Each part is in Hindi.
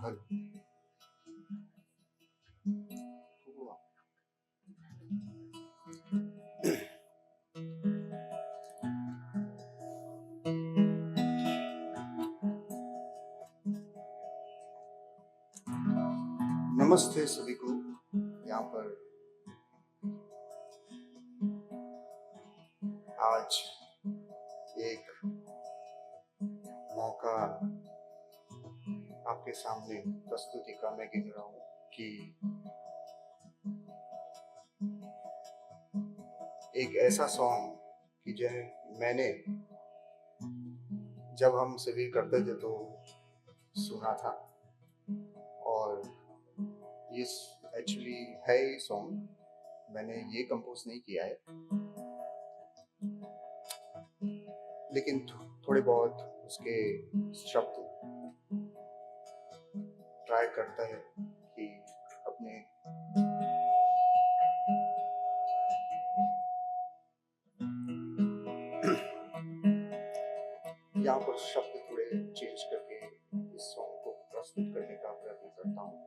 हल नमस्ते सभी को। यहाँ पर आज एक मौका आपके सामने प्रस्तुति का मैं गिन रहा हूँ कि एक ऐसा सॉन्ग कि जो मैंने जब हम सभी करते थे तो सुना था, और ये एक्चुअली है ये सॉन्ग मैंने ये कंपोज नहीं किया है, लेकिन थोड़े बहुत उसके शब्द ट्राई करता है कि अपने यहाँ पर शब्द थोड़े चेंज करके इस सॉन्ग को प्रस्तुत करने का प्रयत्न करता हूँ।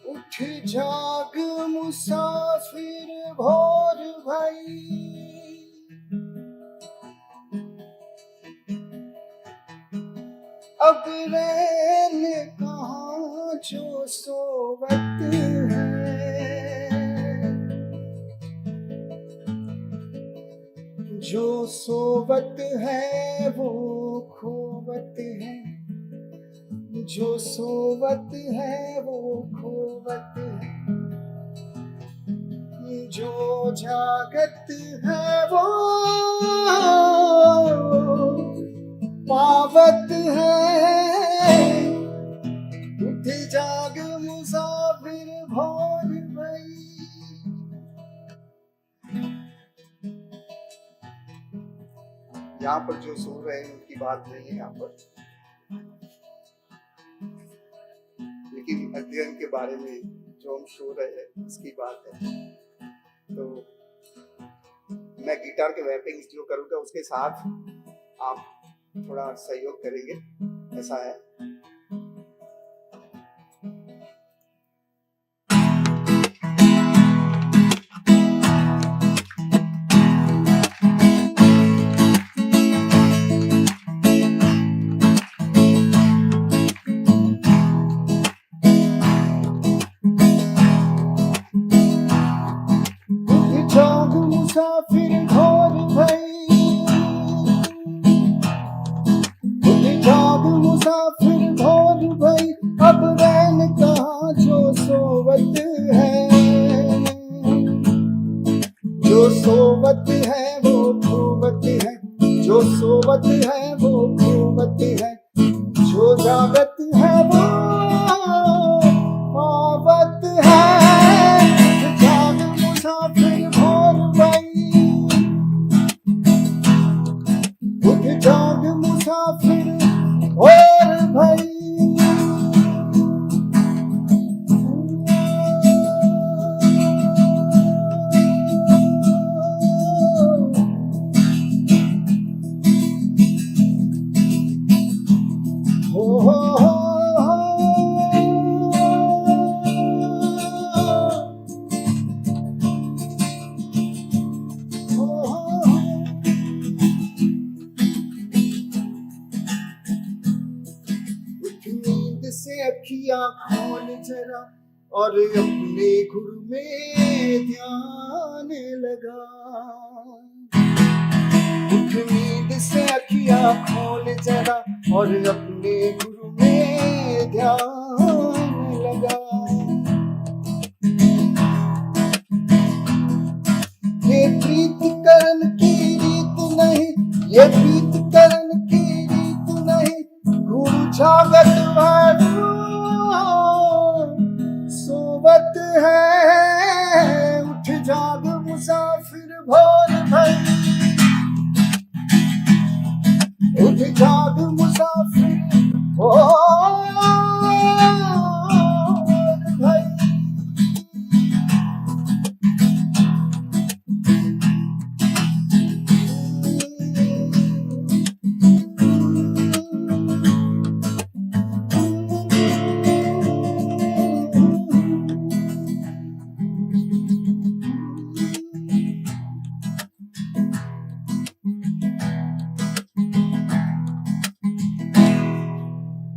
उठ जाग मुसाफिर भोर भई, अब रैन कहाँ जो सोवत है, जो सोवत है वो खोवत है, जो सोवत है वो खोवत है, जो जागत है वो पावत है। उठ जाग मुसाफिर भोर भई। यहाँ पर जो सो रहे हैं उनकी बात नहीं है यहाँ पर, लेकिन अध्ययन के बारे में जो हम सो रहे हैं उसकी बात है। तो मैं गिटार के वैपिंग्स जो करूँगा उसके साथ आप थोड़ा सहयोग करेंगे, ऐसा है। मुसाफिर भोर भई, जाग मुसाफिर भोर भई, अब रैन कहाँ जो सोवत है, जो सोवत है वो खोवत है, जो सोवत है वो खोवत है, जो जागत है वो पावत है। जाग मुसाफिर भोर भई, उठ जाग मुसाफिर भोर भई। से अखियां खोल जरा और अपने गुरु में ध्यान लगा। उठ उठ नींद से अखियां खोल जरा और अपने गुरु में ध्यान लगा। ये प्रीत करण की रीत नहीं, ये प्रीत करण की रीत नहीं, गुरु जागत वारू सोवत है। उठ जाग मुसाफिर भोर भई, उठ जाग मुसाफिर भोर भई।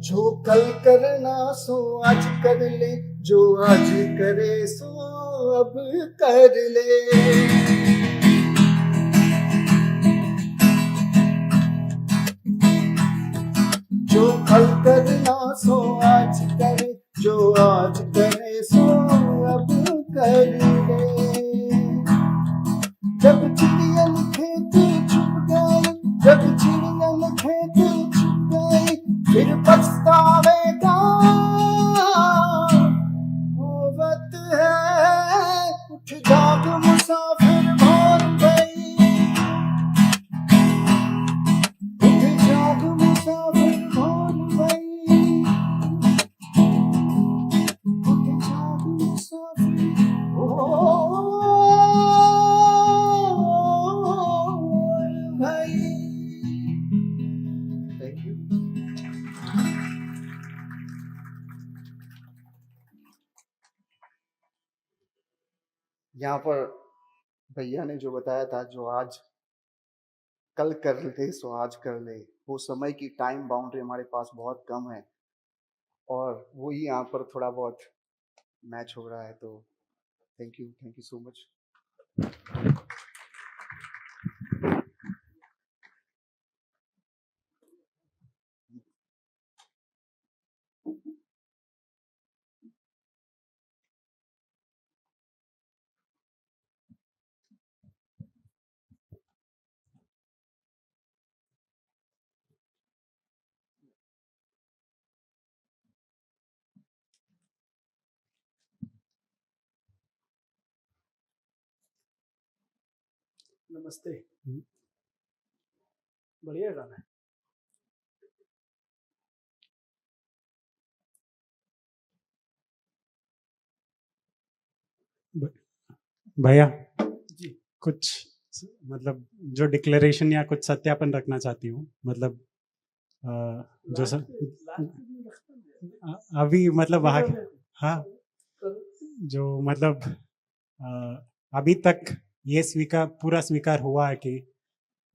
जो कल करना सो आज कर ले, जो आज करे सो अब कर ले। जो कल करना सो आज करे, जो आज करे सो अब कर ले। जब चिड़ियन खेत छुप गई, जब चिड़ियन खेत छुप गई, फिर पछतावेगा होवत है। उठ जाग मुसाफिर भोर भई, उठ जाग मुसाफिर भोर भई, उठ जाग मुसाफिर भोर भई। Thank you. यहाँ पर भैया ने जो बताया था, जो आज कल कर ले सो आज कर ले, वो समय की टाइम बाउंड्री हमारे पास बहुत कम है और वही यहाँ पर थोड़ा बहुत मैच हो रहा है। तो थैंक यू सो मच। नमस्ते। बढ़िया गाना है। भैया जी कुछ मतलब जो डिक्लेरेशन या कुछ सत्यापन रखना चाहती हूँ, मतलब जो अभी मतलब हाँ, जो मतलब अभी तक ये पूरा स्वीकार हुआ है कि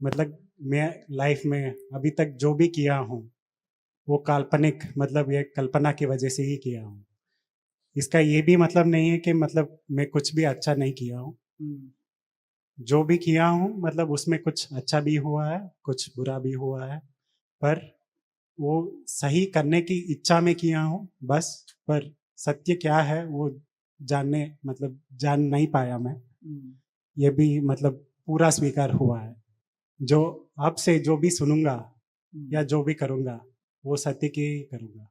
मतलब मैं लाइफ में अभी तक जो भी किया हूँ वो काल्पनिक, मतलब ये कल्पना की वजह से ही किया हूँ। इसका ये भी मतलब नहीं है कि मतलब मैं कुछ भी अच्छा नहीं किया हूँ। जो भी किया हूँ मतलब उसमें कुछ अच्छा भी हुआ है, कुछ बुरा भी हुआ है, पर वो सही करने की इच्छा में किया हूँ बस। पर सत्य क्या है वो जान नहीं पाया मैं। ये भी मतलब पूरा स्वीकार हुआ है। जो अब से जो भी सुनूंगा या जो भी करूंगा वो सत्य की ही करूंगा।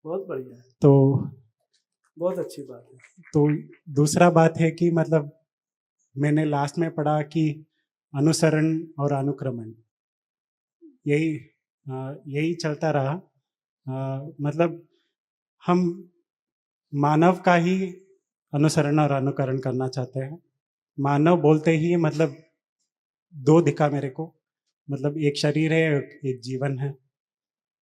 बहुत बढ़िया है, तो बहुत अच्छी बात है। तो दूसरा बात है कि मतलब मैंने लास्ट में पढ़ा कि अनुसरण और अनुक्रमण यही चलता रहा। मतलब हम मानव का ही अनुसरण और अनुकरण करना चाहते हैं। मानव बोलते ही मतलब दो दिखा मेरे को, मतलब एक शरीर है, एक जीवन है।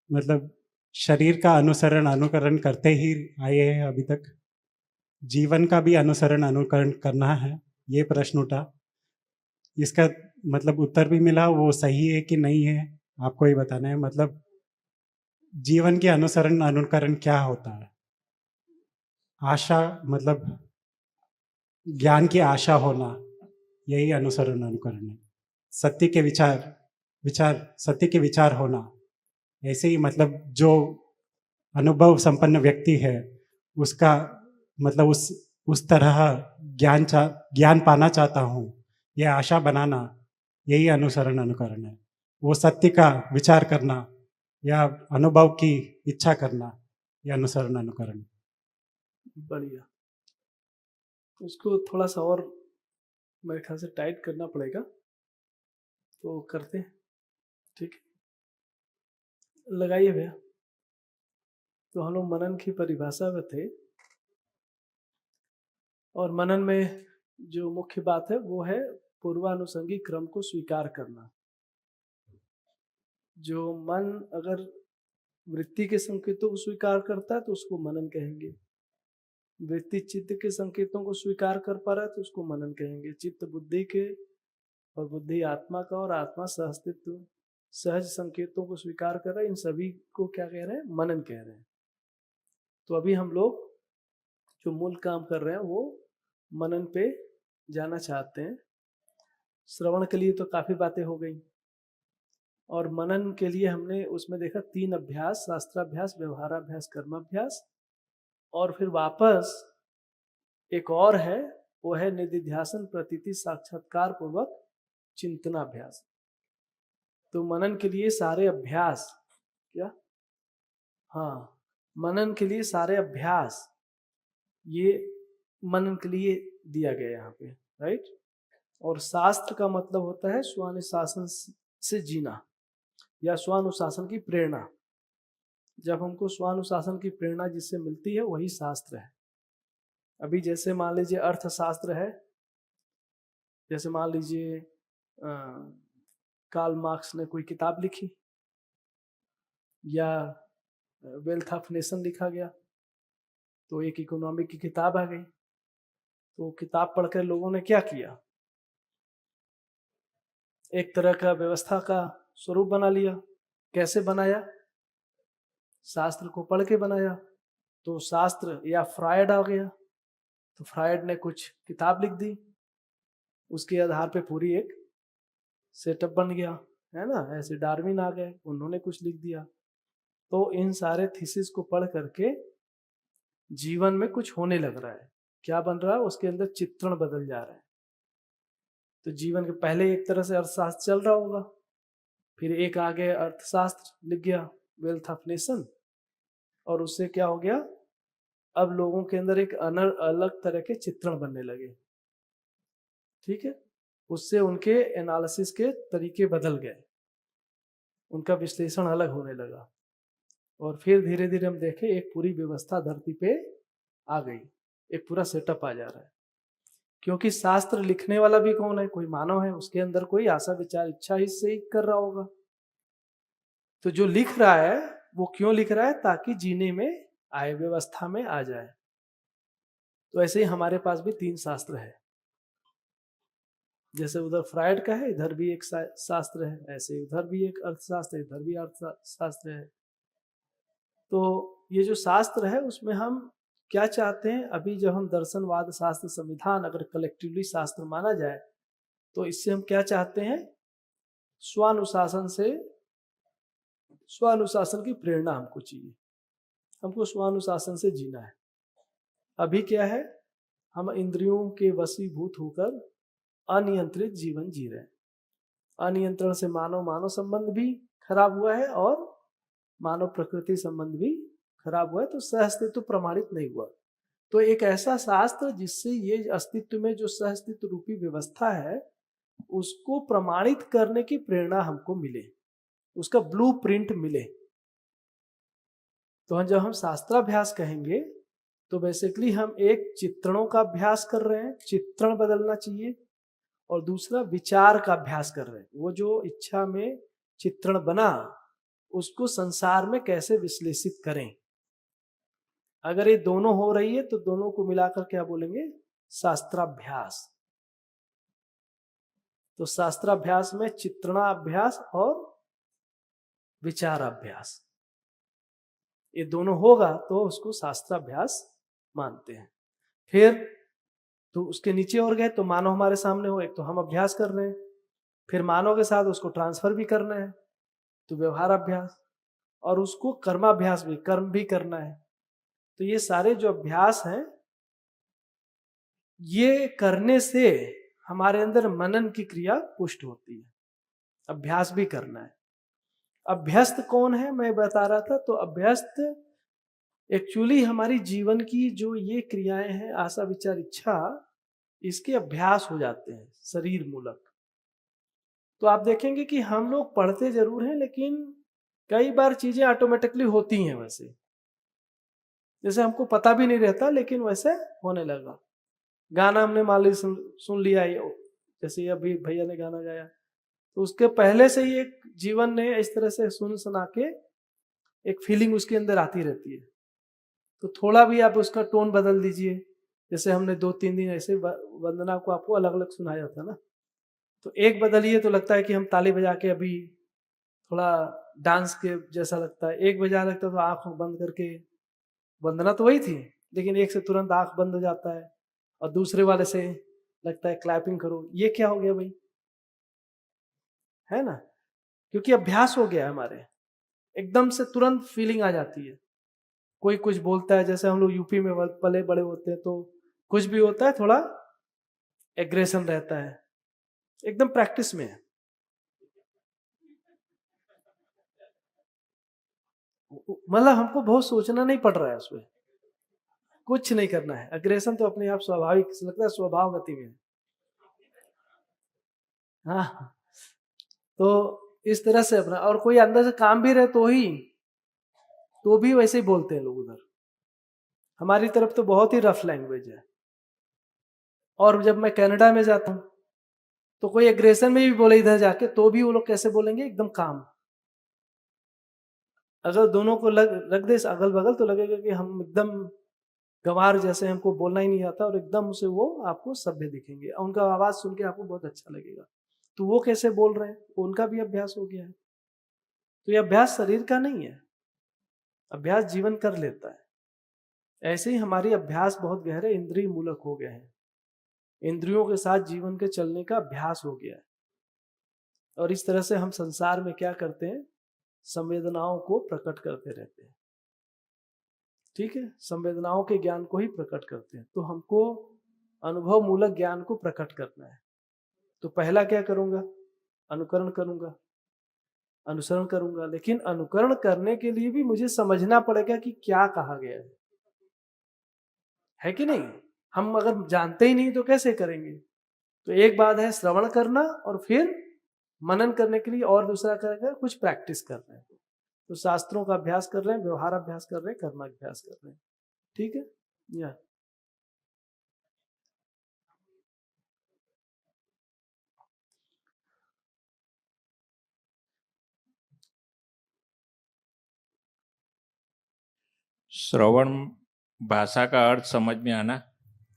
मतलब शरीर का अनुसरण अनुकरण करते ही आए हैं अभी तक। जीवन का भी अनुसरण अनुकरण करना है, ये प्रश्न उठा। इसका मतलब उत्तर भी मिला, वो सही है कि नहीं है आपको ही बताना है। मतलब जीवन के अनुसरण अनुकरण क्या होता है? आशा, मतलब ज्ञान की आशा होना, यही अनुसरण अनुकरण है। सत्य के विचार विचार, सत्य के विचार होना। ऐसे ही मतलब जो अनुभव संपन्न व्यक्ति है उसका मतलब उस तरह ज्ञान पाना चाहता हूँ, यह आशा बनाना, यही अनुसरण अनुकरण है। वो सत्य का विचार करना या अनुभव की इच्छा करना, यह अनुसरण अनुकरण। बढ़िया। उसको थोड़ा सा और मेरे ख्याल से टाइट करना पड़ेगा, तो करते हैं। ठीक है, लगाइए भैया। तो हम लोग मनन की परिभाषा में थे, और मनन में जो मुख्य बात है वो है पूर्वानुसंगी क्रम को स्वीकार करना। जो मन अगर वृत्ति के संकेतों को स्वीकार करता है तो उसको मनन कहेंगे। वृत्ति चित्त के संकेतों को स्वीकार कर पा रहा है तो उसको मनन कहेंगे। चित्त बुद्धि के, और बुद्धि आत्मा का, और आत्मा सहअस्तित्व सहज संकेतों को स्वीकार कर रहा है, इन सभी को क्या कह रहे हैं? मनन कह रहे हैं। तो अभी हम लोग जो मूल काम कर रहे हैं वो मनन पे जाना चाहते हैं। श्रवण के लिए तो काफी बातें हो गई, और मनन के लिए हमने उसमें देखा 3 अभ्यास: शास्त्राभ्यास, व्यवहाराभ्यास, कर्माभ्यास, और फिर वापस एक और है, वो है निधिध्यासन प्रतीति साक्षात्कार पूर्वक चिंतनाभ्यास। तो मनन के लिए सारे अभ्यास, क्या, हाँ, मनन के लिए सारे अभ्यास ये मनन के लिए दिया गया यहाँ पे, राइट। और शास्त्र का मतलब होता है स्वानुशासन से जीना या स्वानुशासन की प्रेरणा। जब हमको स्वानुशासन की प्रेरणा जिससे मिलती है वही शास्त्र है। अभी जैसे मान लीजिए अर्थशास्त्र है, जैसे मान लीजिए कार्ल मार्क्स ने कोई किताब लिखी, या वेल्थ ऑफ नेशन लिखा गया, तो एक इकोनॉमिक की किताब आ गई। तो किताब पढ़कर लोगों ने क्या किया? एक तरह का व्यवस्था का स्वरूप बना लिया। कैसे बनाया? शास्त्र को पढ़ के बनाया। तो शास्त्र, या फ्रायड आ गया, तो फ्रायड ने कुछ किताब लिख दी, उसके आधार पे पूरी एक सेटअप बन गया, है ना। ऐसे डार्विन आ गए, उन्होंने कुछ लिख दिया। तो इन सारे थीसिस को पढ़ करके जीवन में कुछ होने लग रहा है। क्या बन रहा है? उसके अंदर चित्रण बदल जा रहा है। तो जीवन के पहले एक तरह से अर्थशास्त्र चल रहा होगा, फिर एक आगे अर्थशास्त्र लिख गया, वेल्थ ऑफ नेशन, और उससे क्या हो गया? अब लोगों के अंदर एक अलग तरह के चित्रण बनने लगे, ठीक है। उससे उनके एनालिसिस के तरीके बदल गए, उनका विश्लेषण अलग होने लगा, और फिर धीरे धीरे हम देखें एक पूरी व्यवस्था धरती पे आ गई, एक पूरा सेटअप आ जा रहा है। क्योंकि शास्त्र लिखने वाला भी कौन है? कोई मानव है, उसके अंदर कोई आशा विचार इच्छा हिस्से ही कर रहा होगा। तो जो लिख रहा है वो क्यों लिख रहा है? ताकि जीने में आए, व्यवस्था में आ जाए। तो ऐसे ही हमारे पास भी 3 शास्त्र है। जैसे उधर फ्रायड का है, इधर भी एक शास्त्र है, ऐसे उधर भी एक अर्थशास्त्र है, इधर भी अर्थशास्त्र है। तो ये जो शास्त्र है उसमें हम क्या चाहते हैं? अभी जब हम दर्शनवाद, शास्त्र, संविधान अगर कलेक्टिवली शास्त्र माना जाए तो इससे हम क्या चाहते हैं? स्वानुशासन की प्रेरणा हमको चाहिए। हमको स्वानुशासन से जीना है। अभी क्या है? हम इंद्रियों के वशीभूत होकर अनियंत्रित जीवन जी रहे हैं। अनियंत्रण से मानव संबंध भी खराब हुआ है, और मानव प्रकृति संबंध भी खराब हुआ है। तो सहअस्तित्व प्रमाणित नहीं हुआ। तो एक ऐसा शास्त्र जिससे ये अस्तित्व में जो सहअस्तित्व रूपी व्यवस्था है उसको प्रमाणित करने की प्रेरणा हमको मिले, उसका ब्लूप्रिंट मिले। तो जब हम शास्त्राभ्यास कहेंगे तो बेसिकली हम एक चित्रणों का अभ्यास कर रहे हैं, चित्रण बदलना चाहिए, और दूसरा विचार का अभ्यास कर रहे हैं। वो जो इच्छा में चित्रण बना उसको संसार में कैसे विश्लेषित करें। अगर ये दोनों हो रही है तो दोनों को मिलाकर क्या बोलेंगे? शास्त्राभ्यास। तो शास्त्राभ्यास में चित्रणाभ्यास और विचाराभ्यास, ये दोनों होगा तो उसको शास्त्राभ्यास मानते हैं। फिर तो उसके नीचे और गए तो मानव हमारे सामने हो, एक तो हम अभ्यास कर रहे हैं, फिर मानव के साथ उसको ट्रांसफर भी करना है, तो व्यवहार अभ्यास, और उसको कर्माभ्यास भी, कर्म भी करना है। तो ये सारे जो अभ्यास हैं, ये करने से हमारे अंदर मनन की क्रिया पुष्ट होती है। अभ्यास भी करना है। अभ्यस्त कौन है, मैं बता रहा था। तो अभ्यस्त एक्चुअली हमारी जीवन की जो ये क्रियाएं हैं, आशा विचार इच्छा, इसके अभ्यास हो जाते हैं शरीर मूलक। तो आप देखेंगे कि हम लोग पढ़ते जरूर हैं, लेकिन कई बार चीजें ऑटोमेटिकली होती हैं वैसे, जैसे हमको पता भी नहीं रहता, लेकिन वैसे होने लगा। गाना हमने मान ली सुन लिया, जैसे अभी भैया ने गाना गाया, तो उसके पहले से ही एक जीवन ने इस तरह से सुन सुना के एक फीलिंग उसके अंदर आती रहती है। तो थोड़ा भी आप उसका टोन बदल दीजिए, जैसे हमने 2-3 दिन ऐसे वंदना को आपको अलग अलग सुनाया था ना, तो एक बदलिए तो लगता है कि हम ताली बजा के अभी थोड़ा डांस के जैसा लगता है, एक बजा लगता है तो आंख बंद करके, वंदना तो वही थी, लेकिन एक से तुरंत आंख बंद हो जाता है, और दूसरे वाले से लगता है क्लैपिंग करो। ये क्या हो गया भाई, है ना? क्योंकि अभ्यास हो गया है हमारे, एकदम से तुरंत फीलिंग आ जाती है। कोई कुछ बोलता है, जैसे हम लोग यूपी में पले बड़े होते हैं, तो कुछ भी होता है थोड़ा एग्रेशन रहता है, एकदम प्रैक्टिस में है। मतलब हमको बहुत सोचना नहीं पड़ रहा है उसमें, कुछ नहीं करना है। अग्रेशन तो अपने आप स्वाभाविक लगता है, स्वभाव गति में। हाँ, तो इस तरह से अपना, और कोई अंदर से काम भी रहे तो भी वैसे ही बोलते हैं लोग उधर। हमारी तरफ तो बहुत ही रफ लैंग्वेज है। और जब मैं कनाडा में जाता हूँ तो कोई एग्रेशन में भी बोले इधर जाके, तो भी वो लोग कैसे बोलेंगे, एकदम काम। अगर दोनों को रख दे अगल बगल, तो लगेगा कि हम एकदम गंवार जैसे, हमको बोलना ही नहीं आता, और एकदम से वो आपको सभ्य दिखेंगे, और उनका आवाज सुन के आपको बहुत अच्छा लगेगा। तो वो कैसे बोल रहे हैं, उनका भी अभ्यास हो गया है। तो ये अभ्यास शरीर का नहीं है, अभ्यास जीवन कर लेता है। ऐसे ही हमारी अभ्यास बहुत गहरे इंद्रिय मूलक हो गए हैं, इंद्रियों के साथ जीवन के चलने का अभ्यास हो गया है। और इस तरह से हम संसार में क्या करते हैं, संवेदनाओं को प्रकट करते रहते हैं। ठीक है, संवेदनाओं के ज्ञान को ही प्रकट करते हैं। तो हमको अनुभव मूलक ज्ञान को प्रकट करना है। तो पहला क्या करूंगा, अनुकरण करूंगा, अनुसरण करूंगा। लेकिन अनुकरण करने के लिए भी मुझे समझना पड़ेगा कि क्या कहा गया है कि नहीं। हम अगर जानते ही नहीं तो कैसे करेंगे। तो एक बात है श्रवण करना, और फिर मनन करने के लिए और दूसरा करके कुछ प्रैक्टिस कर रहे हैं। तो शास्त्रों का अभ्यास कर रहे हैं, व्यवहार अभ्यास कर रहे हैं, कर्माभ्यास कर रहे हैं। ठीक है, या श्रवण भाषा का अर्थ समझ में आना,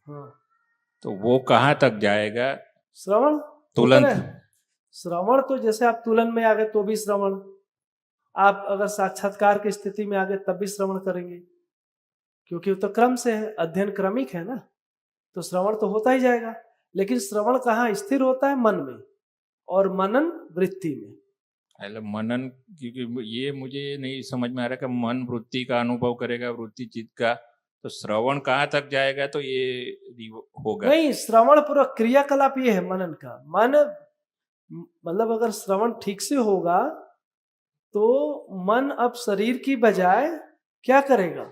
हाँ। तो वो कहाँ तक जाएगा? श्रवण तुलन। श्रवण तो जैसे आप तुलन में आ गए तो भी श्रवण, आप अगर साक्षात्कार की स्थिति में आ गए तब भी श्रवण करेंगे, क्योंकि वो तो क्रम से है, अध्ययन क्रमिक है ना। तो श्रवण तो होता ही जाएगा। लेकिन श्रवण कहाँ स्थिर होता है, मन में, और मनन वृत्ति में। मनन, क्योंकि ये मुझे नहीं समझ में आ रहा कि मन वृत्ति का अनुभव करेगा, वृत्ति चित्त का, तो श्रवण कहाँ तक जाएगा तो ये होगा? नहीं, श्रवण पूरा क्रियाकलाप ये है मनन का। मन मतलब अगर श्रवण ठीक से होगा तो मन अब शरीर की बजाय क्या करेगा,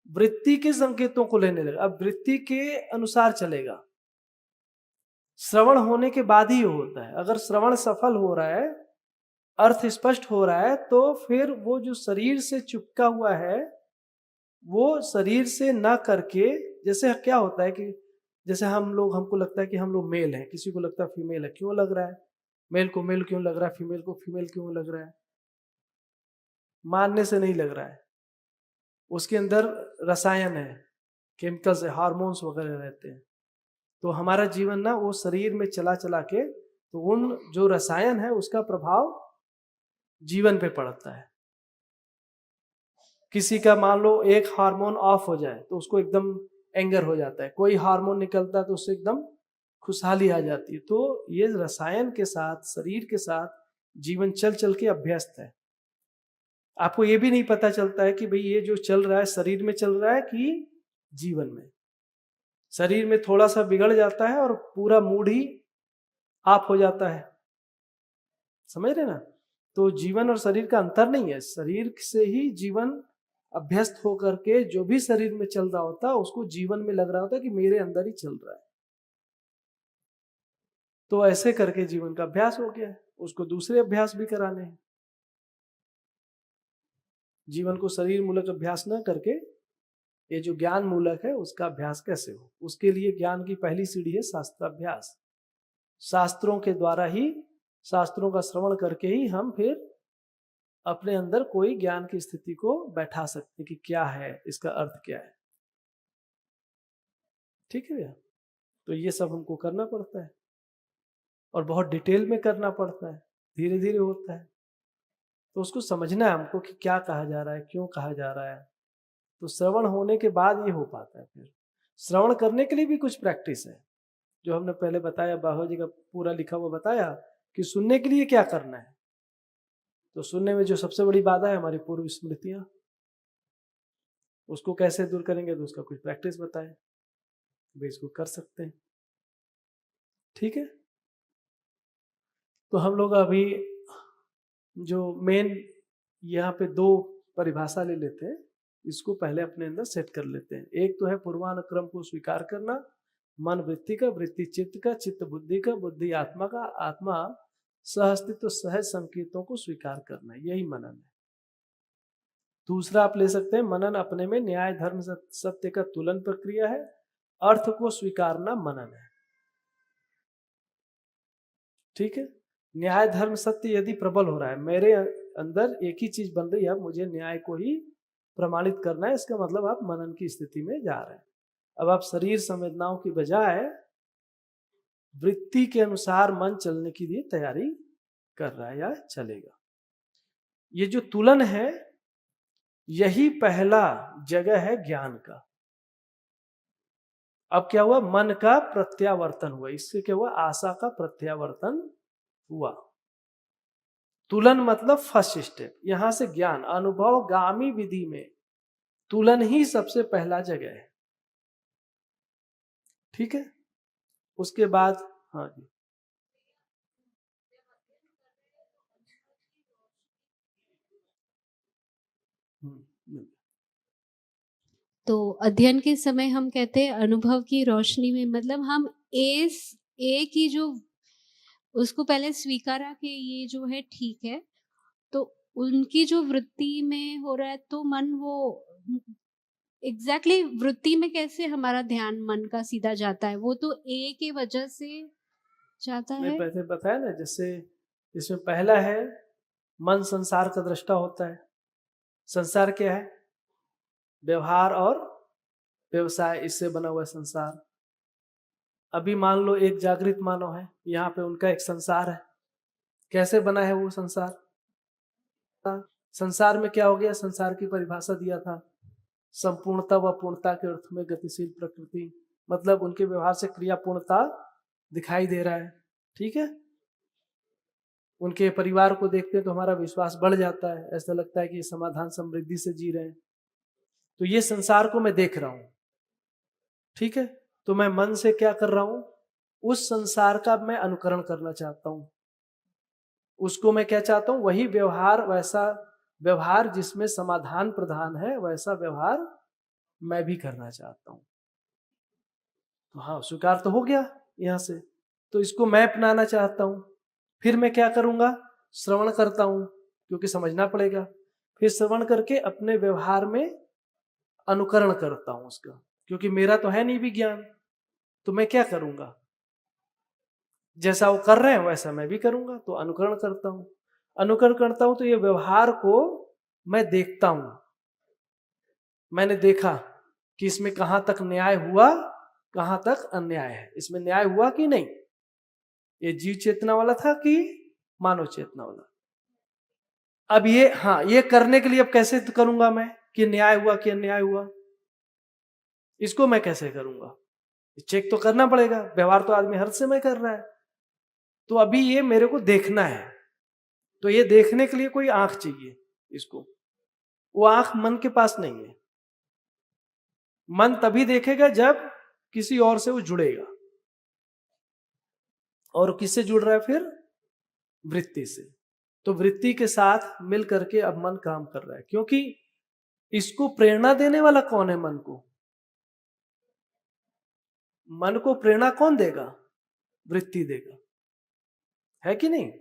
वृत्ति के संकेतों को लेने लगेगा, अब वृत्ति के अनुसार चलेगा। श्रवण होने के बाद ही होता है। अगर श्रवण सफल हो रहा है, अर्थ स्पष्ट हो रहा है, तो फिर वो जो शरीर से चिपका हुआ है वो शरीर से ना करके, जैसे क्या होता है कि जैसे हमको लगता है कि हम लोग मेल हैं, किसी को लगता है फीमेल है। क्यों लग रहा है, मेल को मेल क्यों लग रहा है, फीमेल को फीमेल क्यों लग रहा है? मानने से नहीं लग रहा है, उसके अंदर रसायन है, केमिकल्स है, हार्मोन्स वगैरह रहते हैं। तो हमारा जीवन ना वो शरीर में चला चला के, तो उन जो रसायन है उसका प्रभाव जीवन पे पड़ता है। किसी का मान लो एक हार्मोन ऑफ हो जाए तो उसको एकदम एंगर हो जाता है, कोई हार्मोन निकलता है तो उससे एकदम खुशहाली आ जाती है। तो ये रसायन के साथ, शरीर के साथ जीवन चल चल के अभ्यस्त है। आपको ये भी नहीं पता चलता है कि भाई ये जो चल रहा है शरीर में चल रहा है कि जीवन में। शरीर में थोड़ा सा बिगड़ जाता है और पूरा मूड ही ऑफ हो जाता है, समझ रहे ना। तो जीवन और शरीर का अंतर नहीं है, शरीर से ही जीवन अभ्यस्त होकर के जो भी शरीर में चल रहा होता है उसको जीवन में लग रहा होता है कि मेरे अंदर ही चल रहा है। तो ऐसे करके जीवन का अभ्यास हो गया है, उसको दूसरे अभ्यास भी कराने हैं। जीवन को शरीर मूलक अभ्यास न करके ये जो ज्ञान मूलक है उसका अभ्यास कैसे हो, उसके लिए ज्ञान की पहली सीढ़ी है शास्त्राभ्यास। शास्त्रों के द्वारा ही, शास्त्रों का श्रवण करके ही हम फिर अपने अंदर कोई ज्ञान की स्थिति को बैठा सकते कि क्या है, इसका अर्थ क्या है। ठीक है भैया। तो ये सब हमको करना पड़ता है और बहुत डिटेल में करना पड़ता है, धीरे धीरे होता है। तो उसको समझना है हमको कि क्या कहा जा रहा है, क्यों कहा जा रहा है। तो श्रवण होने के बाद ये हो पाता है। फिर श्रवण करने के लिए भी कुछ प्रैक्टिस है, जो हमने पहले बताया, बाबा जी का पूरा लिखा हुआ बताया कि सुनने के लिए क्या करना है। तो सुनने में जो सबसे बड़ी बाधा है हमारी पूर्व स्मृतियां, उसको कैसे दूर करेंगे, तो उसका कुछ प्रैक्टिस बताए, वे इसको कर सकते हैं। ठीक है। तो हम लोग अभी जो मेन यहाँ पे 2 परिभाषा ले लेते हैं, इसको पहले अपने अंदर सेट कर लेते हैं। एक तो है पूर्वानुक्रम को स्वीकार करना, मन वृत्ति का, वृत्ति चित्त का, चित्त बुद्धि का, बुद्धि आत्मा का, आत्मा सहअस्तित्व सहज संकेतों को स्वीकार करना, यही मनन है। दूसरा आप ले सकते हैं, मनन अपने में न्याय धर्म सत्य का तुलन प्रक्रिया है, अर्थ को स्वीकारना मनन है। ठीक है। न्याय धर्म सत्य यदि प्रबल हो रहा है, मेरे अंदर एक ही चीज बन रही है, मुझे न्याय को ही प्रमाणित करना है, इसका मतलब आप मनन की स्थिति में जा रहे हैं। अब आप शरीर संवेदनाओं की बजाय वृत्ति के अनुसार मन चलने की लिए तैयारी कर रहा है या चलेगा। ये जो तुलन है, यही पहला जगह है ज्ञान का। अब क्या हुआ, मन का प्रत्यावर्तन हुआ, इससे क्या हुआ, आशा का प्रत्यावर्तन हुआ। तुलन मतलब फर्स्ट स्टेप, यहां से ज्ञान अनुभव गामी विधि में तुलन ही सबसे पहला जगह है। ठीक है। उसके बाद हाँ जी, तो अध्ययन के समय हम कहते हैं अनुभव की रोशनी में, मतलब हम एक ही जो उसको पहले स्वीकारा कि ये जो है ठीक है, तो उनकी जो वृत्ति में हो रहा है, तो मन वो एग्जैक्टली वृत्ति में कैसे हमारा ध्यान मन का सीधा जाता है, वो तो ए के वजह से जाता मैं है। पहले बताया ना, जैसे इसमें पहला है मन संसार का दृष्टा होता है। संसार क्या है, व्यवहार और व्यवसाय, इससे बना हुआ संसार। अभी मान लो एक जागृत मानव है, यहाँ पे उनका एक संसार है। कैसे बना है वो संसार? संसार में क्या हो गया, संसार की परिभाषा दिया था, संपूर्णता व पूर्णता के अर्थ में गतिशील प्रकृति, मतलब उनके व्यवहार से क्रिया पूर्णता दिखाई दे रहा है। ठीक है। उनके परिवार को देखते हैं तो हमारा विश्वास बढ़ जाता है, ऐसा लगता है कि समाधान समृद्धि से जी रहे हैं। तो ये संसार को मैं देख रहा हूं। ठीक है। तो मैं मन से क्या कर रहा हूं, उस संसार का मैं अनुकरण करना चाहता हूं। उसको मैं क्या चाहता हूं, वही व्यवहार, वैसा व्यवहार जिसमें समाधान प्रधान है, वैसा व्यवहार मैं भी करना चाहता हूं। तो हाँ, स्वीकार तो हो गया यहां से। तो इसको मैं अपनाना चाहता हूं। फिर मैं क्या करूंगा, श्रवण करता हूं, क्योंकि समझना पड़ेगा। फिर श्रवण करके अपने व्यवहार में अनुकरण करता हूं उसका, क्योंकि मेरा तो है नहीं विज्ञान। तो मैं क्या करूंगा, जैसा वो कर रहे हैं वैसा मैं भी करूंगा। तो अनुकरण करता हूं, अनुकरण करता हूं, तो ये व्यवहार को मैं देखता हूं। मैंने देखा कि इसमें कहां तक न्याय हुआ, कहां तक अन्याय है, इसमें न्याय हुआ कि नहीं, ये जीव चेतना वाला था कि मानव चेतना वाला। अब ये हाँ, ये करने के लिए अब कैसे करूंगा मैं कि न्याय हुआ कि अन्याय हुआ, इसको मैं कैसे करूंगा? चेक तो करना पड़ेगा, व्यवहार तो आदमी हर समय कर रहा है। तो अभी ये मेरे को देखना है, तो ये देखने के लिए कोई आंख चाहिए इसको। वो आंख मन के पास नहीं है। मन तभी देखेगा जब किसी और से वो जुड़ेगा। और किससे जुड़ रहा है फिर? वृत्ति से। तो वृत्ति के साथ मिल करके अब मन काम कर रहा है, क्योंकि इसको प्रेरणा देने वाला कौन है? मन को। मन को प्रेरणा कौन देगा? वृत्ति देगा, है कि नहीं?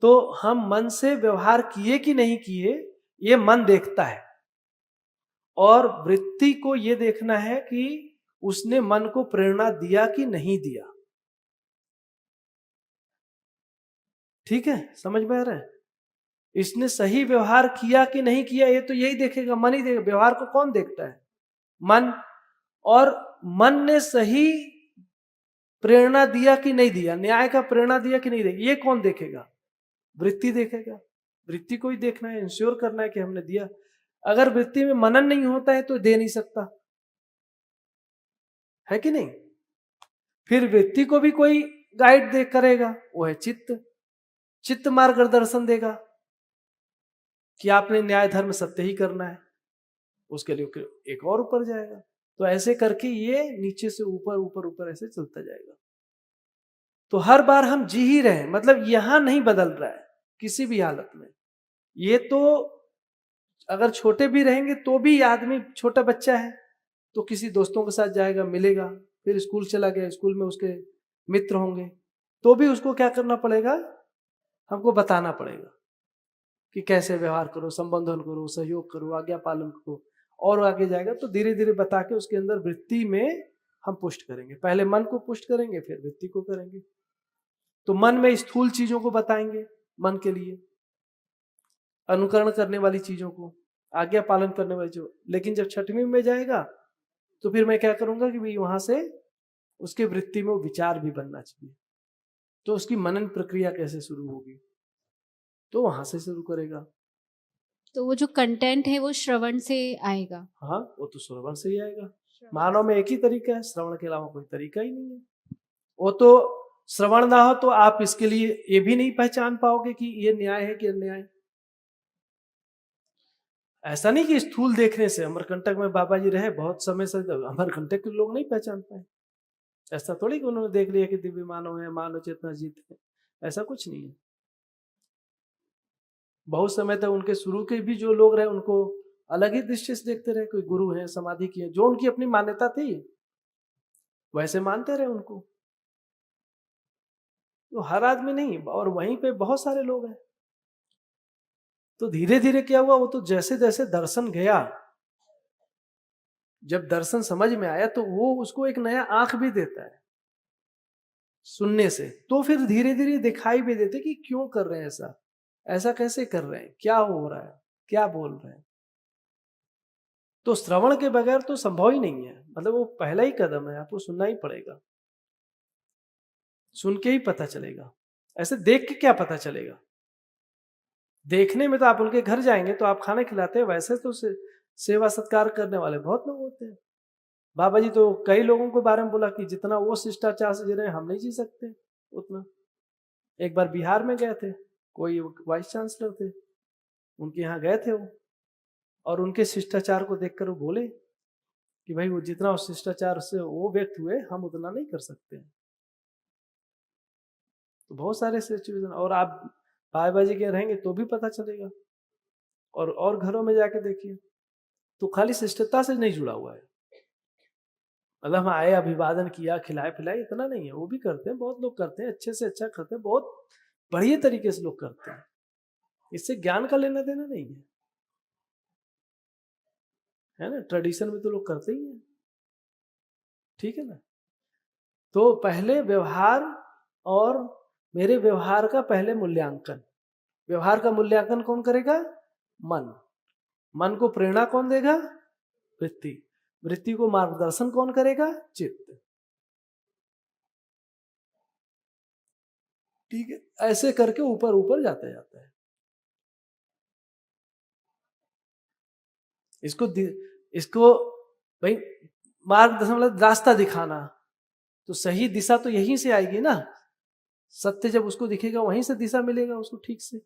तो हम मन से व्यवहार किए कि नहीं किए, ये मन देखता है। और वृत्ति को ये देखना है कि उसने मन को प्रेरणा दिया कि नहीं दिया। ठीक है, समझ में आ रहा है? इसने सही व्यवहार किया कि नहीं किया, ये तो यही देखेगा, मन ही देखेगा। व्यवहार को कौन देखता है? मन। और मन ने सही प्रेरणा दिया कि नहीं दिया, न्याय का प्रेरणा दिया कि नहीं दिया, ये कौन देखेगा? वृत्ति देखेगा। वृत्ति को ही देखना है, इंश्योर करना है कि हमने दिया। अगर वृत्ति में मनन नहीं होता है तो दे नहीं सकता, है कि नहीं? फिर वृत्ति को भी कोई गाइड दे करेगा, वो है चित्त। चित्त मार्गदर्शन देगा कि आपने न्याय धर्म सत्य ही करना है, उसके लिए एक और ऊपर जाएगा। तो ऐसे करके ये नीचे से ऊपर ऊपर ऊपर ऐसे चलता जाएगा। तो हर बार हम जी ही रहे, मतलब यहां नहीं बदल रहा है किसी भी हालत में। ये तो अगर छोटे भी रहेंगे तो भी आदमी छोटा बच्चा है तो किसी दोस्तों के साथ जाएगा, मिलेगा, फिर स्कूल चला गया, स्कूल में उसके मित्र होंगे, तो भी उसको क्या करना पड़ेगा? हमको बताना पड़ेगा कि कैसे व्यवहार करो, संबंधन करो, सहयोग करो, आज्ञा पालन करो। और आगे जाएगा तो धीरे धीरे बता के उसके अंदर वृत्ति में हम पुष्ट करेंगे। पहले मन को पुष्ट करेंगे, फिर वृत्ति को करेंगे। तो मन में स्थूल चीजों को बताएंगे, मन के लिए अनुकरण करने वाली चीजों को, आज्ञा पालन करने वाली चीजों। लेकिन जब छठवीं में जाएगा तो फिर मैं क्या करूंगा कि भाई वहां से उसके वृत्ति में वो विचार भी बनना चाहिए। तो उसकी मनन प्रक्रिया कैसे शुरू होगी, तो वहां से शुरू करेगा। तो वो जो कंटेंट है वो श्रवण से आएगा। हाँ, वो तो श्रवण से ही आएगा। मानव में एक ही तरीका है, श्रवण के अलावा कोई तरीका ही नहीं है। वो तो श्रवण ना हो तो आप इसके लिए ये भी नहीं पहचान पाओगे कि ये न्याय है कि अन्याय। ऐसा नहीं कि स्थूल देखने से, अमरकंटक में बाबा जी रहे बहुत समय से, अमरकंटक के लोग नहीं पहचान पाए। ऐसा थोड़ी कि उन्होंने देख लिया कि दिव्य मानव है, मानव चेतना जीत है, ऐसा कुछ नहीं है। बहुत समय तक उनके शुरू के भी जो लोग रहे उनको अलग ही दृष्टि से देखते रहे। कोई गुरु है, समाधि की है, जो उनकी अपनी मान्यता थी वैसे मानते रहे उनको। तो हर आदमी नहीं, और वहीं पे बहुत सारे लोग हैं। तो धीरे धीरे क्या हुआ, वो तो जैसे जैसे दर्शन गया, जब दर्शन समझ में आया तो वो उसको एक नया आंख भी देता है सुनने से। तो फिर धीरे धीरे दिखाई भी देते कि क्यों कर रहे हैं ऐसा, ऐसा कैसे कर रहे हैं, क्या हो रहा है, क्या बोल रहे हैं। तो श्रवण के बगैर तो संभव ही नहीं है, मतलब वो पहला ही कदम है, आपको सुनना ही पड़ेगा। सुन के ही पता चलेगा, ऐसे देख के क्या पता चलेगा। देखने में तो आप उनके घर जाएंगे तो आप खाना खिलाते हैं, वैसे तो सेवा सत्कार करने वाले बहुत लोग होते हैं। बाबा जी तो कई लोगों के बारे में बोला कि जितना वो शिष्टाचार से जी रहे हैं हम नहीं जी सकते उतना। एक बार बिहार में गए थे, कोई वाइस चांसलर थे, उनके यहाँ गए थे वो, और उनके शिष्टाचार को देखकर वो बोले कि भाई वो जितना उस शिष्टाचार से वो व्यक्त हुए हम उतना नहीं कर सकते। तो बहुत सारे सिचुएशन, और आप बाबा जी के रहेंगे तो भी पता चलेगा। और घरों में जाके देखिए तो खाली शिष्टता से नहीं जुड़ा हुआ है, मतलब हम आए, अभिवादन किया, खिलाए पिलाए, इतना नहीं है। वो भी करते हैं, बहुत लोग करते हैं, अच्छे से अच्छा करते हैं, बहुत बढ़िया तरीके से लोग करते हैं। इससे ज्ञान का लेना देना नहीं है, है ना। ट्रेडिशन में तो लोग करते ही हैं, ठीक है ना। तो पहले व्यवहार, और मेरे व्यवहार का पहले मूल्यांकन। व्यवहार का मूल्यांकन कौन करेगा? मन। मन को प्रेरणा कौन देगा? वृत्ति। वृत्ति को मार्गदर्शन कौन करेगा? चित्त। ठीक है, ऐसे करके ऊपर ऊपर जाता जाता है। इसको भाई मार्गदर्शन मतलब रास्ता दिखाना, तो सही दिशा तो यहीं से आएगी ना। सत्य जब उसको दिखेगा वहीं से दिशा मिलेगा उसको ठीक से।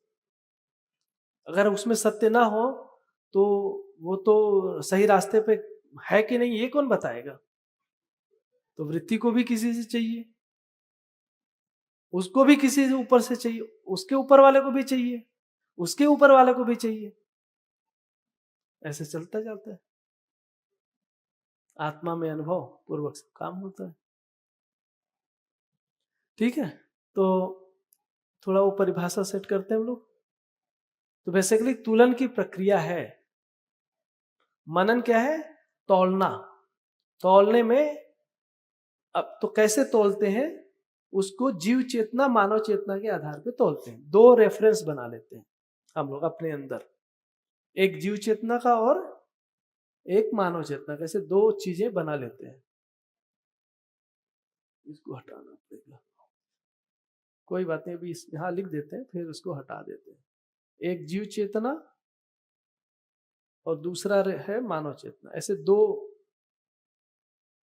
अगर उसमें सत्य ना हो तो वो तो सही रास्ते पे है कि नहीं ये कौन बताएगा। तो वृत्ति को भी किसी से चाहिए, उसको भी किसी से ऊपर से चाहिए, उसके ऊपर वाले को भी चाहिए, उसके ऊपर वाले को भी चाहिए, ऐसे चलता जाता है। आत्मा में अनुभव पूर्वक से काम होता है। ठीक है, तो थोड़ा वो परिभाषा सेट करते हैं हम लोग। तो बेसिकली तुलन की प्रक्रिया है। मनन क्या है? तौलना। तौलने में अब तो कैसे तौलते हैं? उसको जीव चेतना मानव चेतना के आधार पे तौलते हैं। दो रेफरेंस बना लेते हैं हम लोग अपने अंदर, एक जीव चेतना का और एक मानव चेतना का, ऐसे दो चीजें बना लेते हैं। इसको हटाना पड़ेगा, कोई बात नहीं, अभी यहां लिख देते हैं फिर उसको हटा देते हैं। एक जीव चेतना और दूसरा है मानव चेतना, ऐसे दो।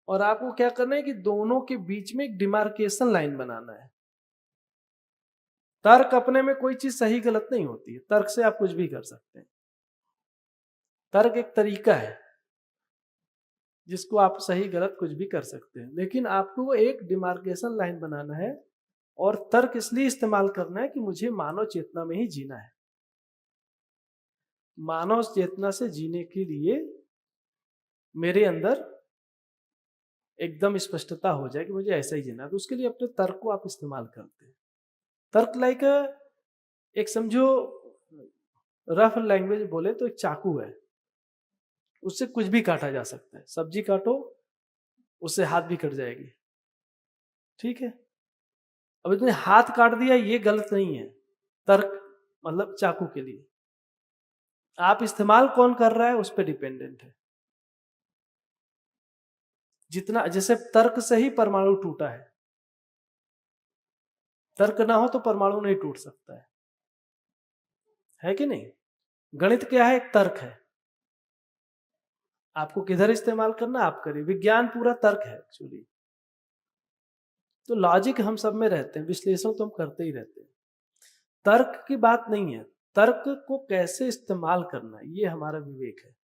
और आपको क्या करना है कि दोनों के बीच में एक डिमार्केशन लाइन बनाना है। तर्क अपने में कोई चीज सही गलत नहीं होती है, तर्क से आप कुछ भी कर सकते हैं। तर्क एक तरीका है जिसको आप सही गलत कुछ भी कर सकते हैं, लेकिन आपको वो एक डिमार्केशन लाइन बनाना है। और तर्क इसलिए इस्तेमाल करना है कि मुझे मानव चेतना में ही जीना है। मानव चेतना से जीने के लिए मेरे अंदर एकदम स्पष्टता हो जाए कि मुझे ऐसा ही जीना है, तो उसके लिए अपने तर्क को आप इस्तेमाल करते हैं। तर्क लाइक एक समझो रफ लैंग्वेज बोले तो एक चाकू है, उससे कुछ भी काटा जा सकता है। सब्जी काटो उससे हाथ भी कट जाएगी, ठीक है। अब इतने हाथ काट दिया ये गलत नहीं है, तर्क मतलब चाकू के लिए। आप इस्तेमाल कौन कर रहा है उस पर डिपेंडेंट है। जितना जैसे तर्क से ही परमाणु टूटा है, तर्क ना हो तो परमाणु नहीं टूट सकता है कि नहीं। गणित क्या है? एक तर्क है। आपको किधर इस्तेमाल करना आप करिए। विज्ञान पूरा तर्क है एक्चुअली। तो लॉजिक हम सब में रहते हैं, विश्लेषण तो हम करते ही रहते हैं। तर्क की बात नहीं है, तर्क को कैसे इस्तेमाल करना है ये हमारा विवेक है।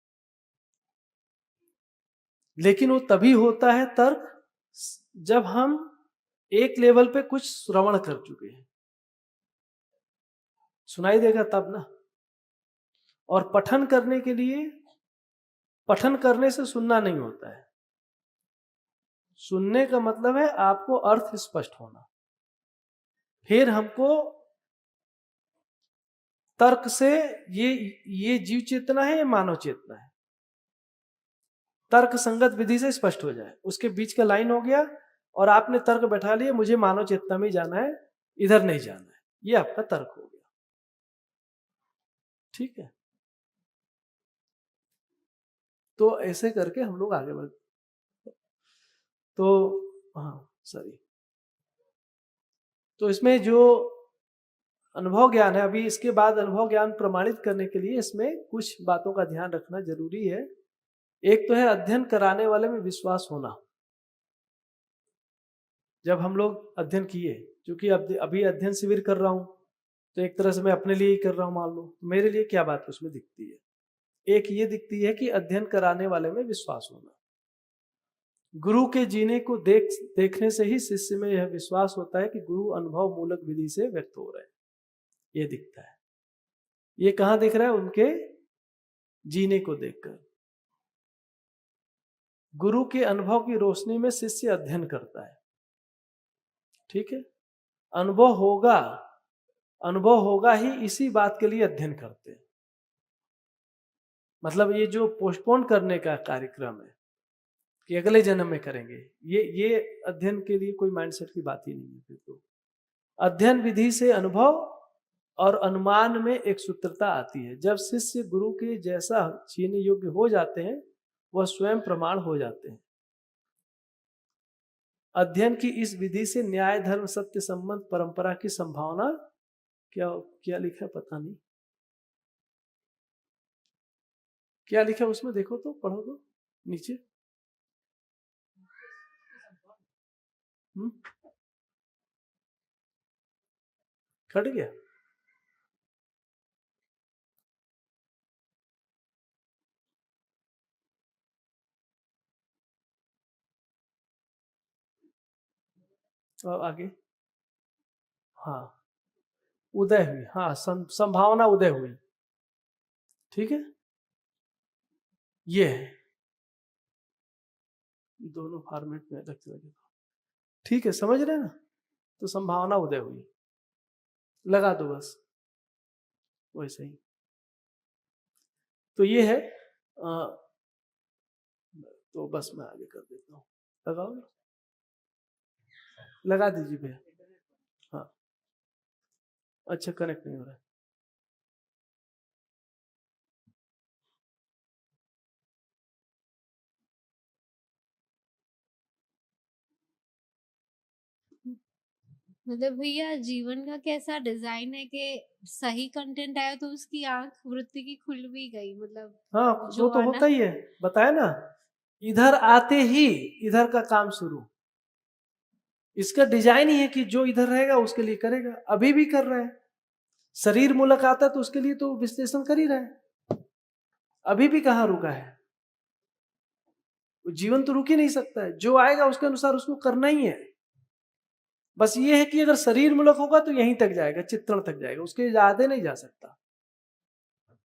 लेकिन वो तभी होता है तर्क जब हम एक लेवल पे कुछ श्रवण कर चुके हैं, सुनाई देगा तब ना। और पठन करने के लिए, पठन करने से सुनना नहीं होता है। सुनने का मतलब है आपको अर्थ स्पष्ट होना। फिर हमको तर्क से ये जीव चेतना है या मानव चेतना है, तर्क संगत विधि से स्पष्ट हो जाए। उसके बीच का लाइन हो गया और आपने तर्क बैठा लिया, मुझे मानव चेतना में जाना है, इधर नहीं जाना है, ये आपका तर्क हो गया। ठीक है, तो ऐसे करके हम लोग आगे बढ़। तो हाँ सॉरी, तो इसमें जो अनुभव ज्ञान है, अभी इसके बाद अनुभव ज्ञान प्रमाणित करने के लिए इसमें कुछ बातों का ध्यान रखना जरूरी है। एक तो है अध्ययन कराने वाले में विश्वास होना। जब हम लोग अध्ययन किए, क्योंकि अभी अध्ययन शिविर कर रहा हूं तो एक तरह से मैं अपने लिए ही कर रहा हूं, मान लो मेरे लिए क्या बात उसमें दिखती है। एक ये दिखती है कि अध्ययन कराने वाले में विश्वास होना। गुरु के जीने को देखने से ही शिष्य में यह विश्वास होता है कि गुरु अनुभव मूलक विधि से व्यक्त हो रहे हैं, ये दिखता है। ये कहां दिख रहा है? उनके जीने को देखकर। गुरु के अनुभव की रोशनी में शिष्य अध्ययन करता है। ठीक है, अनुभव होगा, अनुभव होगा ही इसी बात के लिए अध्ययन करते हैं। मतलब ये जो पोस्टपोन करने का कार्यक्रम है कि अगले जन्म में करेंगे, ये अध्ययन के लिए कोई माइंडसेट की बात ही नहीं है। फिर तो अध्ययन विधि से अनुभव और अनुमान में एक सूत्रता आती है। जब शिष्य गुरु के जैसा जीने योग्य हो जाते हैं वह स्वयं प्रमाण हो जाते हैं। अध्ययन की इस विधि से न्याय धर्म सत्य संबंध परंपरा की संभावना, क्या क्या लिखा है पता नहीं, क्या लिखा है उसमें देखो तो, पढ़ो तो नीचे। कट गया? और आगे, हाँ, उदय हुई, हाँ, संभावना उदय हुई, ठीक है, ये है, दोनों फॉर्मेट में रख लगे, ठीक है, समझ रहे हैं ना? तो संभावना उदय हुई, लगा दो बस वैसे ही। तो ये है, तो बस मैं आगे कर देता हूँ, लगाओ, लगा दीजिए भैया। हाँ, अच्छा, कनेक्ट नहीं हो रहा है। मतलब भैया जीवन का कैसा डिजाइन है कि सही कंटेंट आया तो उसकी आंख वृत्ति की खुल भी गई, मतलब हाँ, जो तो आना होता ही है, बताया ना, इधर आते ही इधर का काम शुरू। इसका डिजाइन ही है कि जो इधर रहेगा उसके लिए करेगा, अभी भी कर रहा है। शरीर मूलक आता है तो उसके लिए तो विश्लेषण कर ही रहा है, अभी भी कहाँ रुका है। जीवन तो रुक ही नहीं सकता है, जो आएगा उसके अनुसार उसको करना ही है। बस ये है कि अगर शरीर मूलक होगा तो यहीं तक जाएगा, चित्रण तक जाएगा, उसके ज्यादा नहीं जा सकता।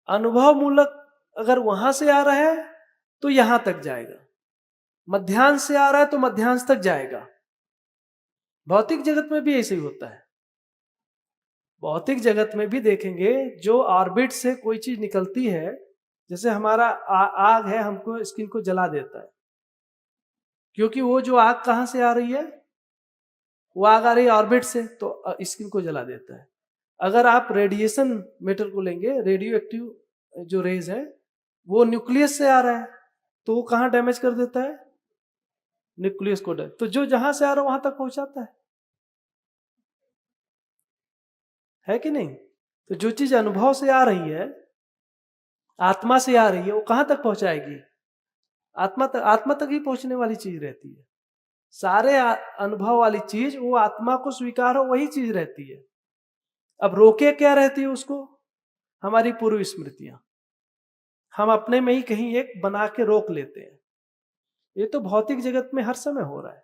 अनुभव मूलक अगर वहां से आ रहा है तो यहां तक जाएगा, मध्यांश से आ रहा है तो मध्यांश तक जाएगा। भौतिक जगत में भी ऐसे ही होता है। भौतिक जगत में भी देखेंगे, जो ऑर्बिट से कोई चीज निकलती है, जैसे हमारा आग है, हमको स्किन को जला देता है, क्योंकि वो जो आग कहां से आ रही है, वो आग आ रही है ऑर्बिट से, तो स्किन को जला देता है। अगर आप रेडिएशन मैटर को लेंगे, रेडियो एक्टिव जो रेज है वो न्यूक्लियस से आ रहा है, तो वो कहां डैमेज कर देता है, न्यूक्लियस को। तो जो जहां से आ रहा है वहां तक पहुंचाता है कि नहीं? तो जो चीज अनुभव से आ रही है, आत्मा से आ रही है, वो कहां तक पहुंचाएगी, आत्मा तक ही पहुंचने वाली चीज रहती है। सारे अनुभव वाली चीज वो आत्मा को स्वीकार हो वही चीज रहती है। अब रोके क्या रहती है उसको, हमारी पूर्व स्मृतियां, हम अपने में ही कहीं एक बना के रोक लेते हैं। ये तो भौतिक जगत में हर समय हो रहा है।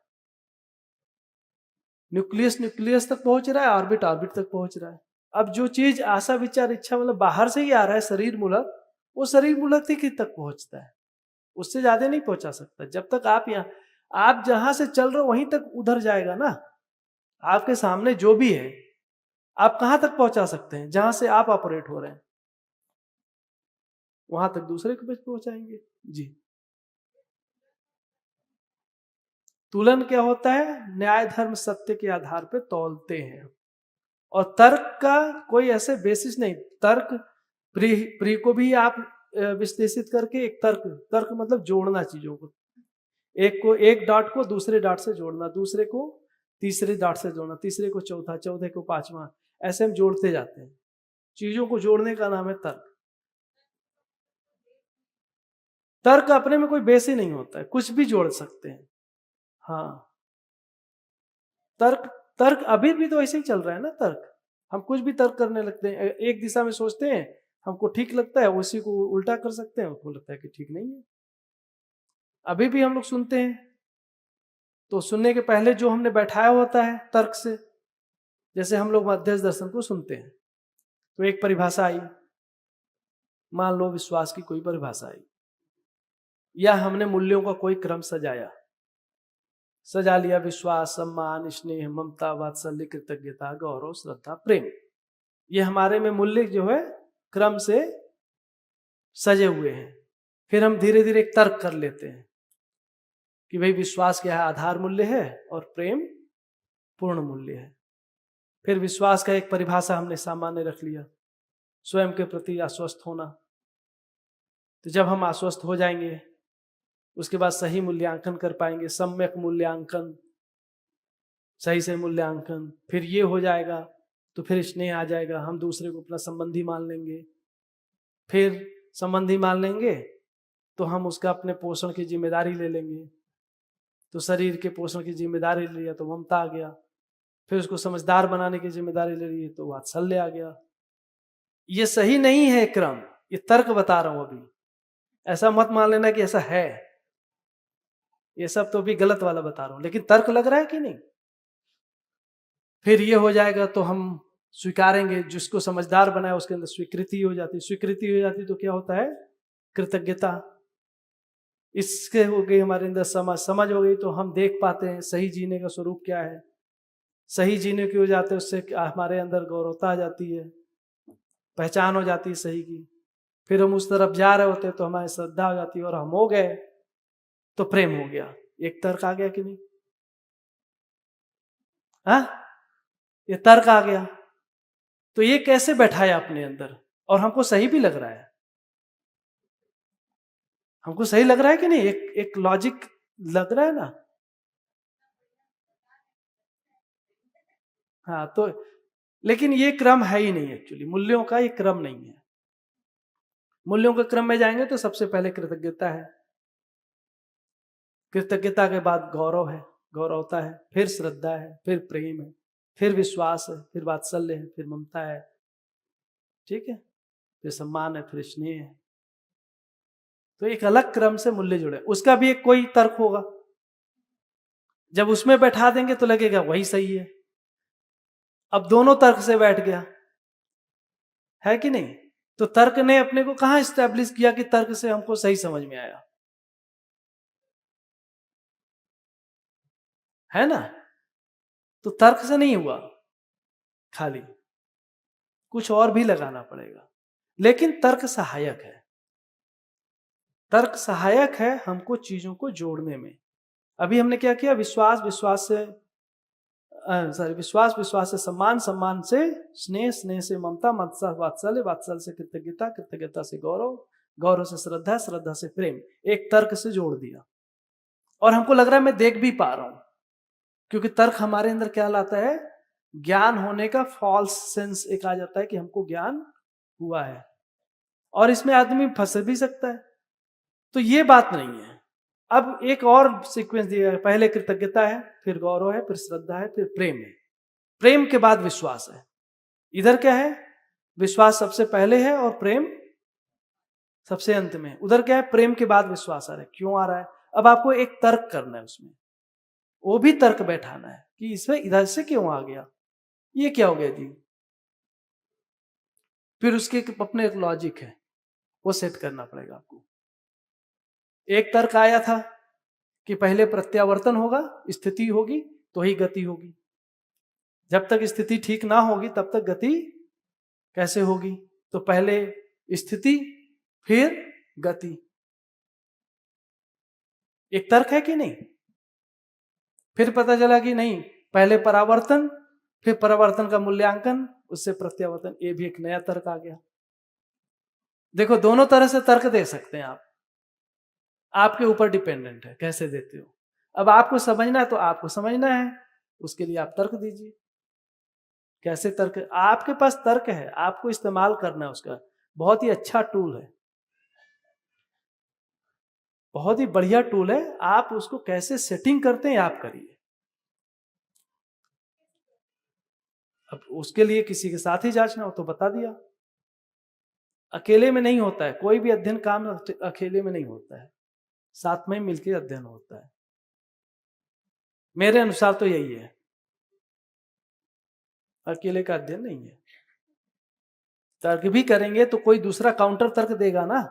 न्यूक्लियस तक पहुंच रहा है, ऑर्बिट तक पहुंच रहा है। अब जो चीज आशा विचार इच्छा मतलब बाहर से ही आ रहा है, शरीर मूलक, वो शरीर मूलक तक पहुंचता है, उससे ज्यादा नहीं पहुंचा सकता। जब तक आप यहाँ, आप जहां से चल रहे हो वहीं तक उधर जाएगा ना। आपके सामने जो भी है आप कहां तक पहुंचा सकते हैं, जहां से आप ऑपरेट हो रहे हैं वहां तक दूसरे को पहुंचाएंगे। जी, तुलन क्या होता है, न्याय धर्म सत्य के आधार पर तौलते हैं, और तर्क का कोई ऐसे बेसिस नहीं। तर्क प्री को भी आप विश्लेषित करके एक तर्क मतलब जोड़ना चीजों को, एक डॉट को दूसरे डॉट से जोड़ना, दूसरे को तीसरे डॉट से जोड़ना, तीसरे को चौथा, चौथे को पांचवा, ऐसे हम जोड़ते जाते हैं। चीजों को जोड़ने का नाम है तर्क। तर्क अपने में कोई बेस ही नहीं होता है, कुछ भी जोड़ सकते हैं। हाँ, तर्क अभी भी तो ऐसे ही चल रहा है ना। तर्क, हम कुछ भी तर्क करने लगते हैं, एक दिशा में सोचते हैं, हमको ठीक लगता है, उसी को उल्टा कर सकते हैं, उसको लगता है कि ठीक नहीं है। अभी भी हम लोग सुनते हैं, तो सुनने के पहले जो हमने बैठाया होता है तर्क से, जैसे हम लोग मध्यस्थ दर्शन को सुनते हैं तो एक परिभाषा आई, मान लो विश्वास की कोई परिभाषा आई, या हमने मूल्यों का कोई क्रम सजा लिया, विश्वास, सम्मान, स्नेह, ममता, वात्सल्य, कृतज्ञता, गौरव, श्रद्धा, प्रेम, ये हमारे में मूल्य जो है क्रम से सजे हुए हैं। फिर हम धीरे धीरे एक तर्क कर लेते हैं कि भाई विश्वास क्या है, आधार मूल्य है, और प्रेम पूर्ण मूल्य है। फिर विश्वास का एक परिभाषा हमने सामान्य रख लिया, स्वयं के प्रति आश्वस्त होना। तो जब हम आश्वस्त हो जाएंगे उसके बाद सही मूल्यांकन कर पाएंगे, सम्यक मूल्यांकन, सही से मूल्यांकन। फिर ये हो जाएगा तो फिर स्नेह आ जाएगा, हम दूसरे को अपना संबंधी मान लेंगे। फिर संबंधी मान लेंगे तो हम उसका अपने पोषण की जिम्मेदारी ले लेंगे। तो शरीर के पोषण की जिम्मेदारी ले लिया तो ममता आ गया, फिर उसको समझदार बनाने की जिम्मेदारी ले ली तो वात्सल्य आ गया। ये सही नहीं है क्रम, ये तर्क बता रहा हूं अभी, ऐसा मत मान लेना कि ऐसा है, ये सब तो भी गलत वाला बता रहा हूं, लेकिन तर्क लग रहा है कि नहीं। फिर ये हो जाएगा तो हम स्वीकारेंगे, जिसको समझदार बनाए उसके अंदर स्वीकृति हो जाती, स्वीकृति हो जाती तो क्या होता है, कृतज्ञता। इसके हो गई हमारे अंदर समझ, समझ हो गई तो हम देख पाते हैं सही जीने का स्वरूप क्या है, सही जीने की हो जाते हैं, उससे हमारे अंदर गौरवता आ जाती है, पहचान हो जाती है सही की। फिर हम उस तरफ जा रहे होते हैं तो हमारी श्रद्धा हो जाती है, और हम हो गए तो प्रेम हो गया। एक तर्क आ गया कि नहीं, हाँ, ये तर्क आ गया। तो ये कैसे बैठाया अपने अंदर, और हमको सही भी लग रहा है, हमको सही लग रहा है कि नहीं, एक लॉजिक लग रहा है ना। हाँ, तो लेकिन ये क्रम है ही नहीं, एक्चुअली मूल्यों का ये क्रम नहीं है। मूल्यों के क्रम में जाएंगे तो सबसे पहले कृतज्ञता है, कृतज्ञता के बाद गौरव है, गौरवता है, फिर श्रद्धा है, फिर प्रेम है, फिर विश्वास है, फिर वात्सल्य है, फिर ममता है, ठीक है, फिर सम्मान है, फिर स्नेह है। तो एक अलग क्रम से मूल्य जुड़े, उसका भी एक कोई तर्क होगा, जब उसमें बैठा देंगे तो लगेगा वही सही है। अब दोनों तर्क से बैठ गया है कि नहीं, तो तर्क ने अपने को कहां स्टैब्लिश किया कि तर्क से हमको सही समझ में आया, है ना। तो तर्क से नहीं हुआ, खाली कुछ और भी लगाना पड़ेगा, लेकिन तर्क सहायक है, तर्क सहायक है हमको चीजों को जोड़ने में। अभी हमने क्या किया, विश्वास, विश्वास से विश्वास, विश्वास से सम्मान, सम्मान से स्नेह, स्नेह से ममता, ममता वात्सल्य, वात्सल्य से कृतज्ञता, कृतज्ञता से गौरव, गौरव से श्रद्धा, श्रद्धा से प्रेम, एक तर्क से जोड़ दिया। और हमको लग रहा है मैं देख भी पा रहा हूं, क्योंकि तर्क हमारे अंदर क्या लाता है, ज्ञान होने का फॉल्स सेंस एक आ जाता है कि हमको ज्ञान हुआ है, और इसमें आदमी फंस भी सकता है। तो ये बात नहीं है। अब एक और सीक्वेंस दिया है, पहले कृतज्ञता है, फिर गौरव है, फिर श्रद्धा है, फिर प्रेम है, प्रेम के बाद विश्वास है। इधर क्या है, विश्वास सबसे पहले है और प्रेम सबसे अंत में। उधर क्या है, प्रेम के बाद विश्वास आ रहा है। क्यों आ रहा है, अब आपको एक तर्क करना है उसमें, वो भी तर्क बैठाना है कि इसमें इधर से क्यों आ गया, ये क्या हो गया जी। फिर उसके अपने एक लॉजिक है, वो सेट करना पड़ेगा आपको। एक तर्क आया था कि पहले प्रत्यावर्तन होगा, स्थिति होगी तो ही गति होगी, जब तक स्थिति ठीक ना होगी तब तक गति कैसे होगी। तो पहले स्थिति फिर गति, एक तर्क है कि नहीं। फिर पता चला कि नहीं, पहले परावर्तन, फिर परावर्तन का मूल्यांकन, उससे प्रत्यावर्तन, ये भी एक नया तर्क आ गया। देखो, दोनों तरह से तर्क दे सकते हैं आप, आपके ऊपर डिपेंडेंट है कैसे देते हो। अब आपको समझना है तो आपको समझना है, उसके लिए आप तर्क दीजिए। कैसे तर्क, आपके पास तर्क है, आपको इस्तेमाल करना है उसका। बहुत ही अच्छा टूल है, बहुत ही बढ़िया टूल है, आप उसको कैसे सेटिंग करते हैं आप करिए। अब उसके लिए किसी के साथ ही जांचना हो तो बता दिया, अकेले में नहीं होता है कोई भी अध्ययन, काम अकेले में नहीं होता है, साथ में मिलकर अध्ययन होता है। मेरे अनुसार तो यही है, अकेले का अध्ययन नहीं है। तर्क भी करेंगे तो कोई दूसरा काउंटर तर्क देगा ना,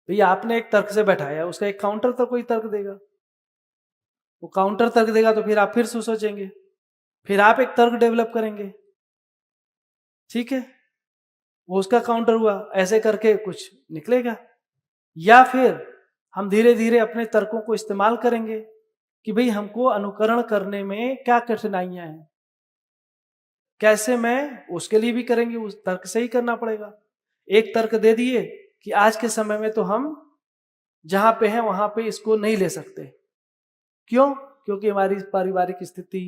भैया आपने एक तर्क से बैठाया, उसका एक काउंटर तो कोई तर्क देगा, वो काउंटर तर्क देगा तो फिर आप फिर से सोचेंगे, फिर आप एक तर्क डेवलप करेंगे, ठीक है, वो उसका काउंटर हुआ, ऐसे करके कुछ निकलेगा। या फिर हम धीरे धीरे अपने तर्कों को इस्तेमाल करेंगे कि भाई हमको अनुकरण करने में क्या कठिनाइयां हैं, कैसे मैं, उसके लिए भी करेंगे, उस तर्क से ही करना पड़ेगा। एक तर्क दे दिए कि आज के समय में तो हम जहां पे हैं वहां पे इसको नहीं ले सकते, क्यों, क्योंकि हमारी पारिवारिक स्थिति,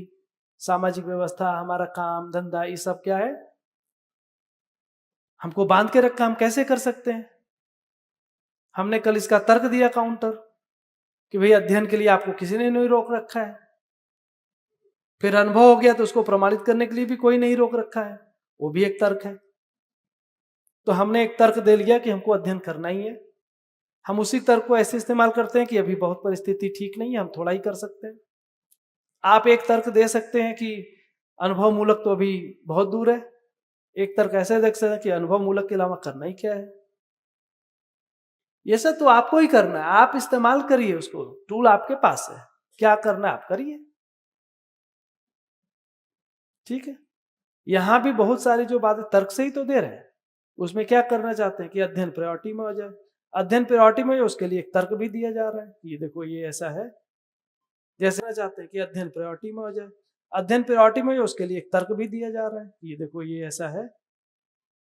सामाजिक व्यवस्था, हमारा काम धंधा, ये सब क्या है, हमको बांध के रखा, हम कैसे कर सकते हैं। हमने कल इसका तर्क दिया काउंटर, कि भाई अध्ययन के लिए आपको किसी ने नहीं रोक रखा है। फिर अनुभव हो गया तो उसको प्रमाणित करने के लिए भी कोई नहीं रोक रखा है, वो भी एक तर्क है। तो हमने एक तर्क दे लिया कि हमको अध्ययन करना ही है। हम उसी तर्क को ऐसे इस्तेमाल करते हैं कि अभी बहुत परिस्थिति ठीक नहीं है, हम थोड़ा ही कर सकते हैं। आप एक तर्क दे सकते हैं कि अनुभव मूलक तो अभी बहुत दूर है। एक तर्क ऐसे देख सकते हैं कि अनुभव मूलक के अलावा करना ही क्या है। ये सब तो आपको ही करना है, आप इस्तेमाल करिए उसको, टूल आपके पास है, क्या करना है आप करिए। ठीक है, यहां भी बहुत सारी जो बातें तर्क से ही तो दे रहे हैं। उसमें क्या करना चाहते हैं कि अध्ययन प्रायोरिटी में हो जाए। अध्ययन प्रायोरिटी में उसके लिए एक तर्क भी दिया जा रहा है, ये देखो ये ऐसा है। जैसे चाहते हैं कि अध्ययन प्रायोरिटी में हो जाए, अध्ययन प्रायोरिटी में उसके लिए एक तर्क भी दिया जा रहा है, ये देखो ये ऐसा है।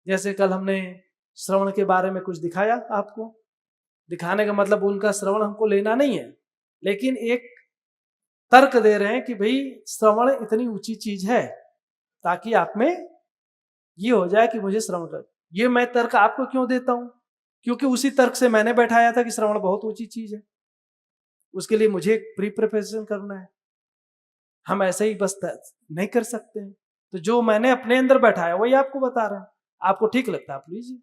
जैसे कल हमने श्रवण के बारे में कुछ दिखाया आपको, दिखाने का मतलब उनका श्रवण हमको लेना नहीं है, लेकिन एक तर्क दे रहे हैं कि भाई श्रवण इतनी ऊंची चीज है, ताकि आप में ये हो जाए कि मुझे श्रवण कर। ये मैं तर्क आपको क्यों देता हूं? क्योंकि उसी तर्क से मैंने बैठाया था कि श्रवण बहुत ऊंची चीज है, उसके लिए मुझे प्री प्रिपरेशन करना है। हम ऐसे ही बस नहीं कर सकते हैं। तो जो मैंने अपने अंदर बैठाया वही आपको बता रहे हैं। आपको ठीक लगता है आप लीजिए,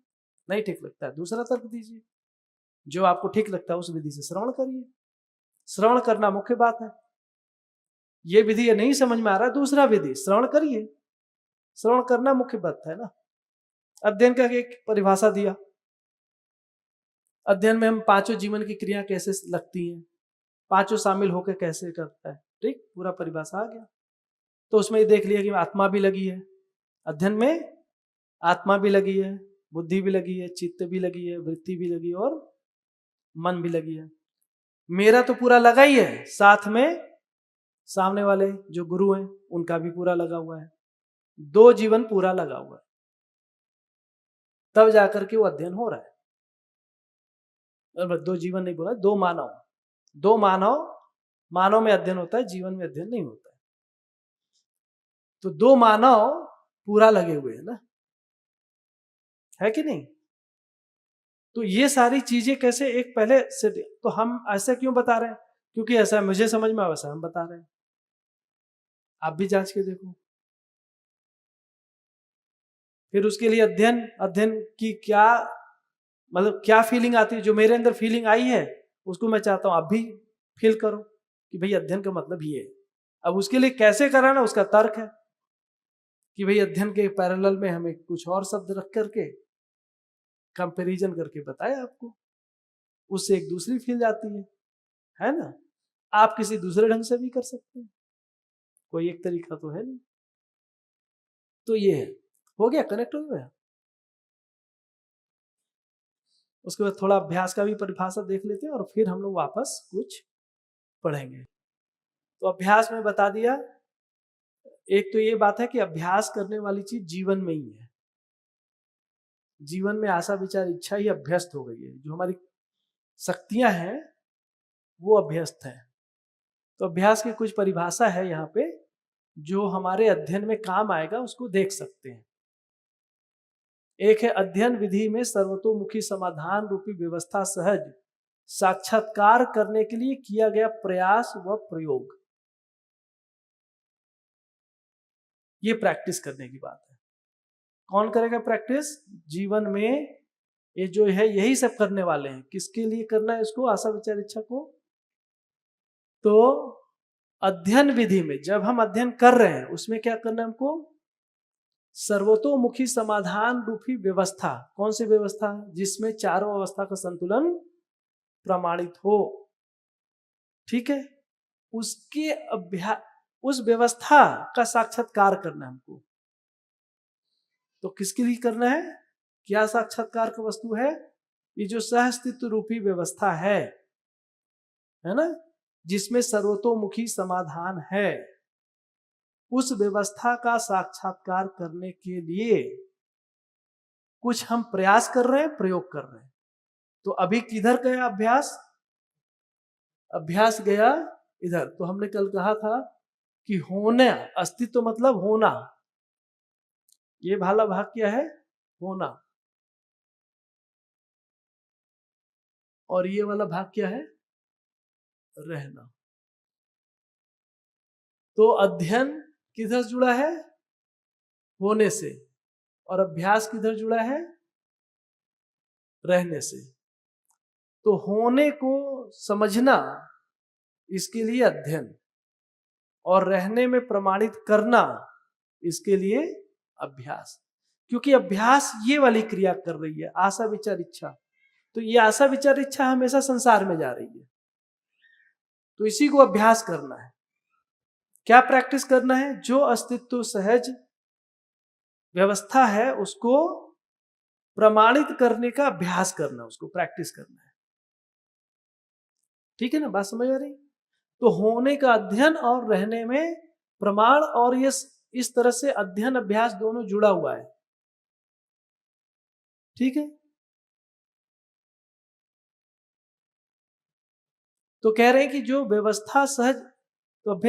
नहीं ठीक लगता है दूसरा तर्क दीजिए। जो आपको ठीक लगता है उस विधि से श्रवण करिए। श्रवण करना मुख्य बात है। ये विधि ये नहीं समझ में आ रहा है, दूसरा विधि श्रवण करिए। श्रवण करना मुख्य बात है ना। अध्ययन का एक परिभाषा दिया, अध्ययन में हम पांचों जीवन की क्रिया कैसे लगती हैं, पांचों शामिल होकर कैसे करता है, ठीक पूरा परिभाषा आ गया। तो उसमें ये देख लिया कि आत्मा भी लगी है अध्ययन में, आत्मा भी लगी है, बुद्धि भी लगी है, चित्त भी लगी है, वृत्ति भी लगी है और मन भी लगी है। मेरा तो पूरा लगा ही है, साथ में सामने वाले जो गुरु हैं उनका भी पूरा लगा हुआ है। दो जीवन पूरा लगा हुआ है, तब जाकर के वो अध्ययन हो रहा है। दो जीवन नहीं बोला, दो मानव, दो मानव में अध्ययन होता है, जीवन में अध्ययन नहीं होता है। तो दो मानव पूरा लगे हुए हैं ना, है कि नहीं। तो ये सारी चीजें कैसे एक पहले से, तो हम ऐसे क्यों बता रहे हैं? क्योंकि ऐसा मुझे समझ में वैसा हम बता रहे हैं, आप भी जांच के देखो। फिर उसके लिए अध्ययन की क्या मतलब क्या फीलिंग आती है, जो मेरे अंदर फीलिंग आई है उसको मैं चाहता हूं आप भी फील करो कि भाई अध्ययन का मतलब ये है। अब उसके लिए कैसे कराना, उसका तर्क है कि भाई अध्ययन के पैरेलल में हमें कुछ और शब्द रख करके कंपैरिजन करके बताया आपको, उससे एक दूसरी फील आती है ना। आप किसी दूसरे ढंग से भी कर सकते हैं, कोई एक तरीका तो है नहीं। तो ये है, हो गया, कनेक्ट हो गया। उसके बाद थोड़ा अभ्यास का भी परिभाषा देख लेते हैं और फिर हम लोग वापस कुछ पढ़ेंगे। तो अभ्यास में बता दिया, एक तो ये बात है कि अभ्यास करने वाली चीज जीवन में ही है। जीवन में आशा विचार इच्छा ही अभ्यस्त हो गई है, जो हमारी शक्तियां हैं वो अभ्यस्त है। तो अभ्यास की कुछ परिभाषा है यहाँ पे, जो हमारे अध्ययन में काम आएगा, उसको देख सकते हैं। एक है अध्ययन विधि में सर्वतोमुखी समाधान रूपी व्यवस्था सहज साक्षात्कार करने के लिए किया गया प्रयास व प्रयोग। ये प्रैक्टिस करने की बात है। कौन करेगा प्रैक्टिस? जीवन में ये जो है यही सब करने वाले हैं। किसके लिए करना है इसको, आशा विचार इच्छा को? तो अध्ययन विधि में जब हम अध्ययन कर रहे हैं उसमें क्या करना है हमको? सर्वतोमुखी समाधान रूपी व्यवस्था। कौन सी व्यवस्था? जिसमें चारों अवस्था का संतुलन प्रमाणित हो। ठीक है, उसके अभ्यास, उस व्यवस्था का साक्षात्कार करना है हमको। तो किसके लिए करना है? क्या साक्षात्कार का वस्तु है? ये जो सहअस्तित्व रूपी व्यवस्था है ना, जिसमें सर्वतोमुखी समाधान है, उस व्यवस्था का साक्षात्कार करने के लिए कुछ हम प्रयास कर रहे हैं, प्रयोग कर रहे हैं। तो अभी किधर गया अभ्यास? अभ्यास गया इधर। तो हमने कल कहा था कि होना, अस्तित्व मतलब होना। ये वाला भाग क्या है? होना। और ये वाला भाग क्या है? रहना। तो अध्ययन किधर जुड़ा है? होने से। और अभ्यास किधर जुड़ा है? रहने से। तो होने को समझना, इसके लिए अध्ययन, और रहने में प्रमाणित करना, इसके लिए अभ्यास। क्योंकि अभ्यास ये वाली क्रिया कर रही है, आशा विचार इच्छा। तो ये आशा विचार इच्छा हमेशा संसार में जा रही है, तो इसी को अभ्यास करना है। क्या प्रैक्टिस करना है? जो अस्तित्व सहज व्यवस्था है उसको प्रमाणित करने का अभ्यास करना, उसको प्रैक्टिस करना है। ठीक है ना? बात समझ आ रही? तो होने का अध्ययन और रहने में प्रमाण, और ये इस तरह से अध्ययन अभ्यास दोनों जुड़ा हुआ है। ठीक है? तो कह रहे हैं कि जो व्यवस्था सहज, तो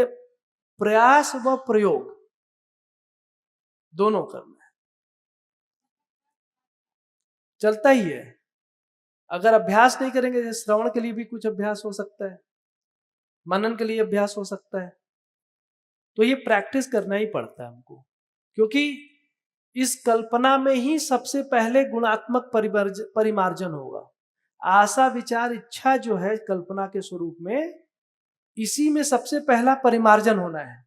प्रयास व प्रयोग दोनों करना है, चलता ही है। अगर अभ्यास नहीं करेंगे, जैसे श्रवण के लिए भी कुछ अभ्यास हो सकता है, मनन के लिए अभ्यास हो सकता है, तो ये प्रैक्टिस करना ही पड़ता है हमको। क्योंकि इस कल्पना में ही सबसे पहले गुणात्मक परिमार्जन होगा। आशा विचार इच्छा जो है कल्पना के स्वरूप में, इसी में सबसे पहला परिमार्जन होना है।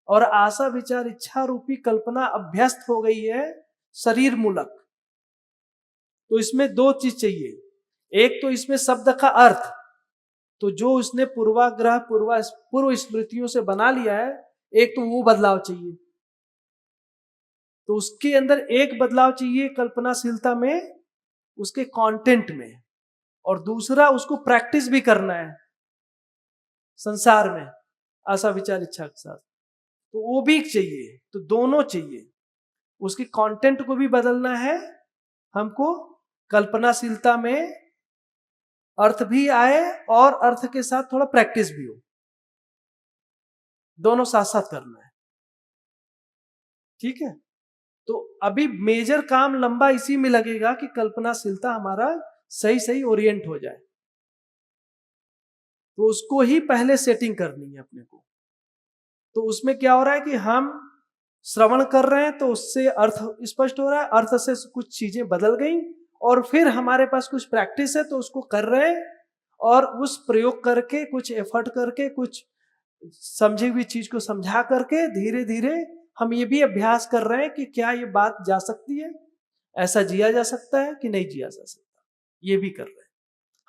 और आशा विचार इच्छा रूपी कल्पना अभ्यस्त हो गई है शरीर मूलक। तो इसमें दो चीज चाहिए। एक तो इसमें शब्द का अर्थ, तो जो उसने पूर्वाग्रह पूर्व स्मृतियों से बना लिया है, एक तो वो बदलाव चाहिए। तो उसके अंदर एक बदलाव चाहिए कल्पनाशीलता में, उसके कंटेंट में, और दूसरा उसको प्रैक्टिस भी करना है संसार में आशा विचार इच्छा के साथ, तो वो भी चाहिए। तो दोनों चाहिए, उसके कंटेंट को भी बदलना है हमको, कल्पनाशीलता में अर्थ भी आए और अर्थ के साथ थोड़ा प्रैक्टिस भी हो, दोनों साथ साथ करना है। ठीक है? तो अभी मेजर काम लंबा इसी में लगेगा कि कल्पनाशीलता हमारा सही सही ओरिएंट हो जाए। तो उसको ही पहले सेटिंग करनी है अपने को। तो उसमें क्या हो रहा है कि हम श्रवण कर रहे हैं तो उससे अर्थ स्पष्ट हो रहा है, अर्थ से कुछ चीजें बदल गई, और फिर हमारे पास कुछ प्रैक्टिस है तो उसको कर रहे हैं, और उस प्रयोग करके, कुछ एफर्ट करके, कुछ समझी हुई चीज को समझा करके धीरे धीरे हम ये भी अभ्यास कर रहे हैं कि क्या ये बात जा सकती है, ऐसा जिया जा सकता है कि नहीं जिया जा सकता, ये भी कर रहे हैं।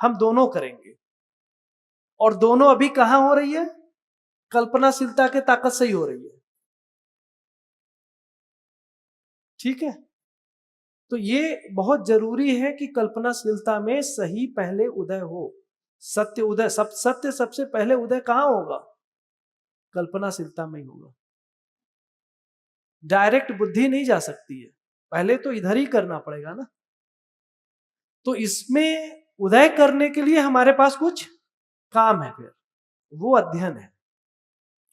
हम दोनों करेंगे, और दोनों अभी कहां हो रही है? कल्पनाशीलता के ताकत से ही हो रही है। ठीक है? तो ये बहुत जरूरी है कि कल्पनाशीलता में सही पहले उदय हो, सत्य उदय। सत्य सबसे पहले उदय कहां होगा? कल्पनाशीलता में ही होगा। डायरेक्ट बुद्धि नहीं जा सकती है, पहले तो इधर ही करना पड़ेगा ना। तो इसमें उदय करने के लिए हमारे पास कुछ काम है, फिर वो अध्ययन है।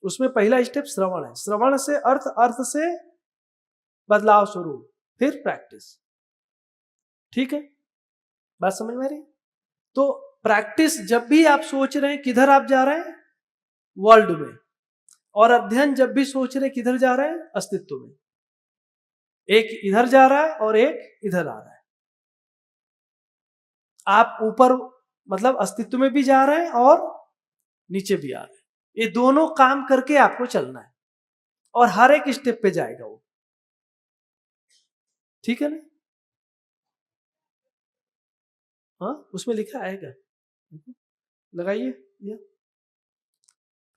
उसमें पहला स्टेप श्रवण है। श्रवण से अर्थ, अर्थ से बदलाव स्वरूप, फिर प्रैक्टिस। ठीक है? बात समझ में आ रही? तो प्रैक्टिस, जब भी आप सोच रहे हैं किधर आप जा रहे हैं? वर्ल्ड में। और अध्ययन जब भी सोच रहे हैं किधर जा रहे हैं? अस्तित्व में। एक इधर जा रहा है और एक इधर आ रहा है। आप ऊपर मतलब अस्तित्व में भी जा रहे हैं और नीचे भी आ रहे हैं। ये दोनों काम करके आपको चलना है, और हर एक स्टेप पे जाएगा वो। ठीक है ना? हाँ, उसमें लिखा आएगा, लगाइए।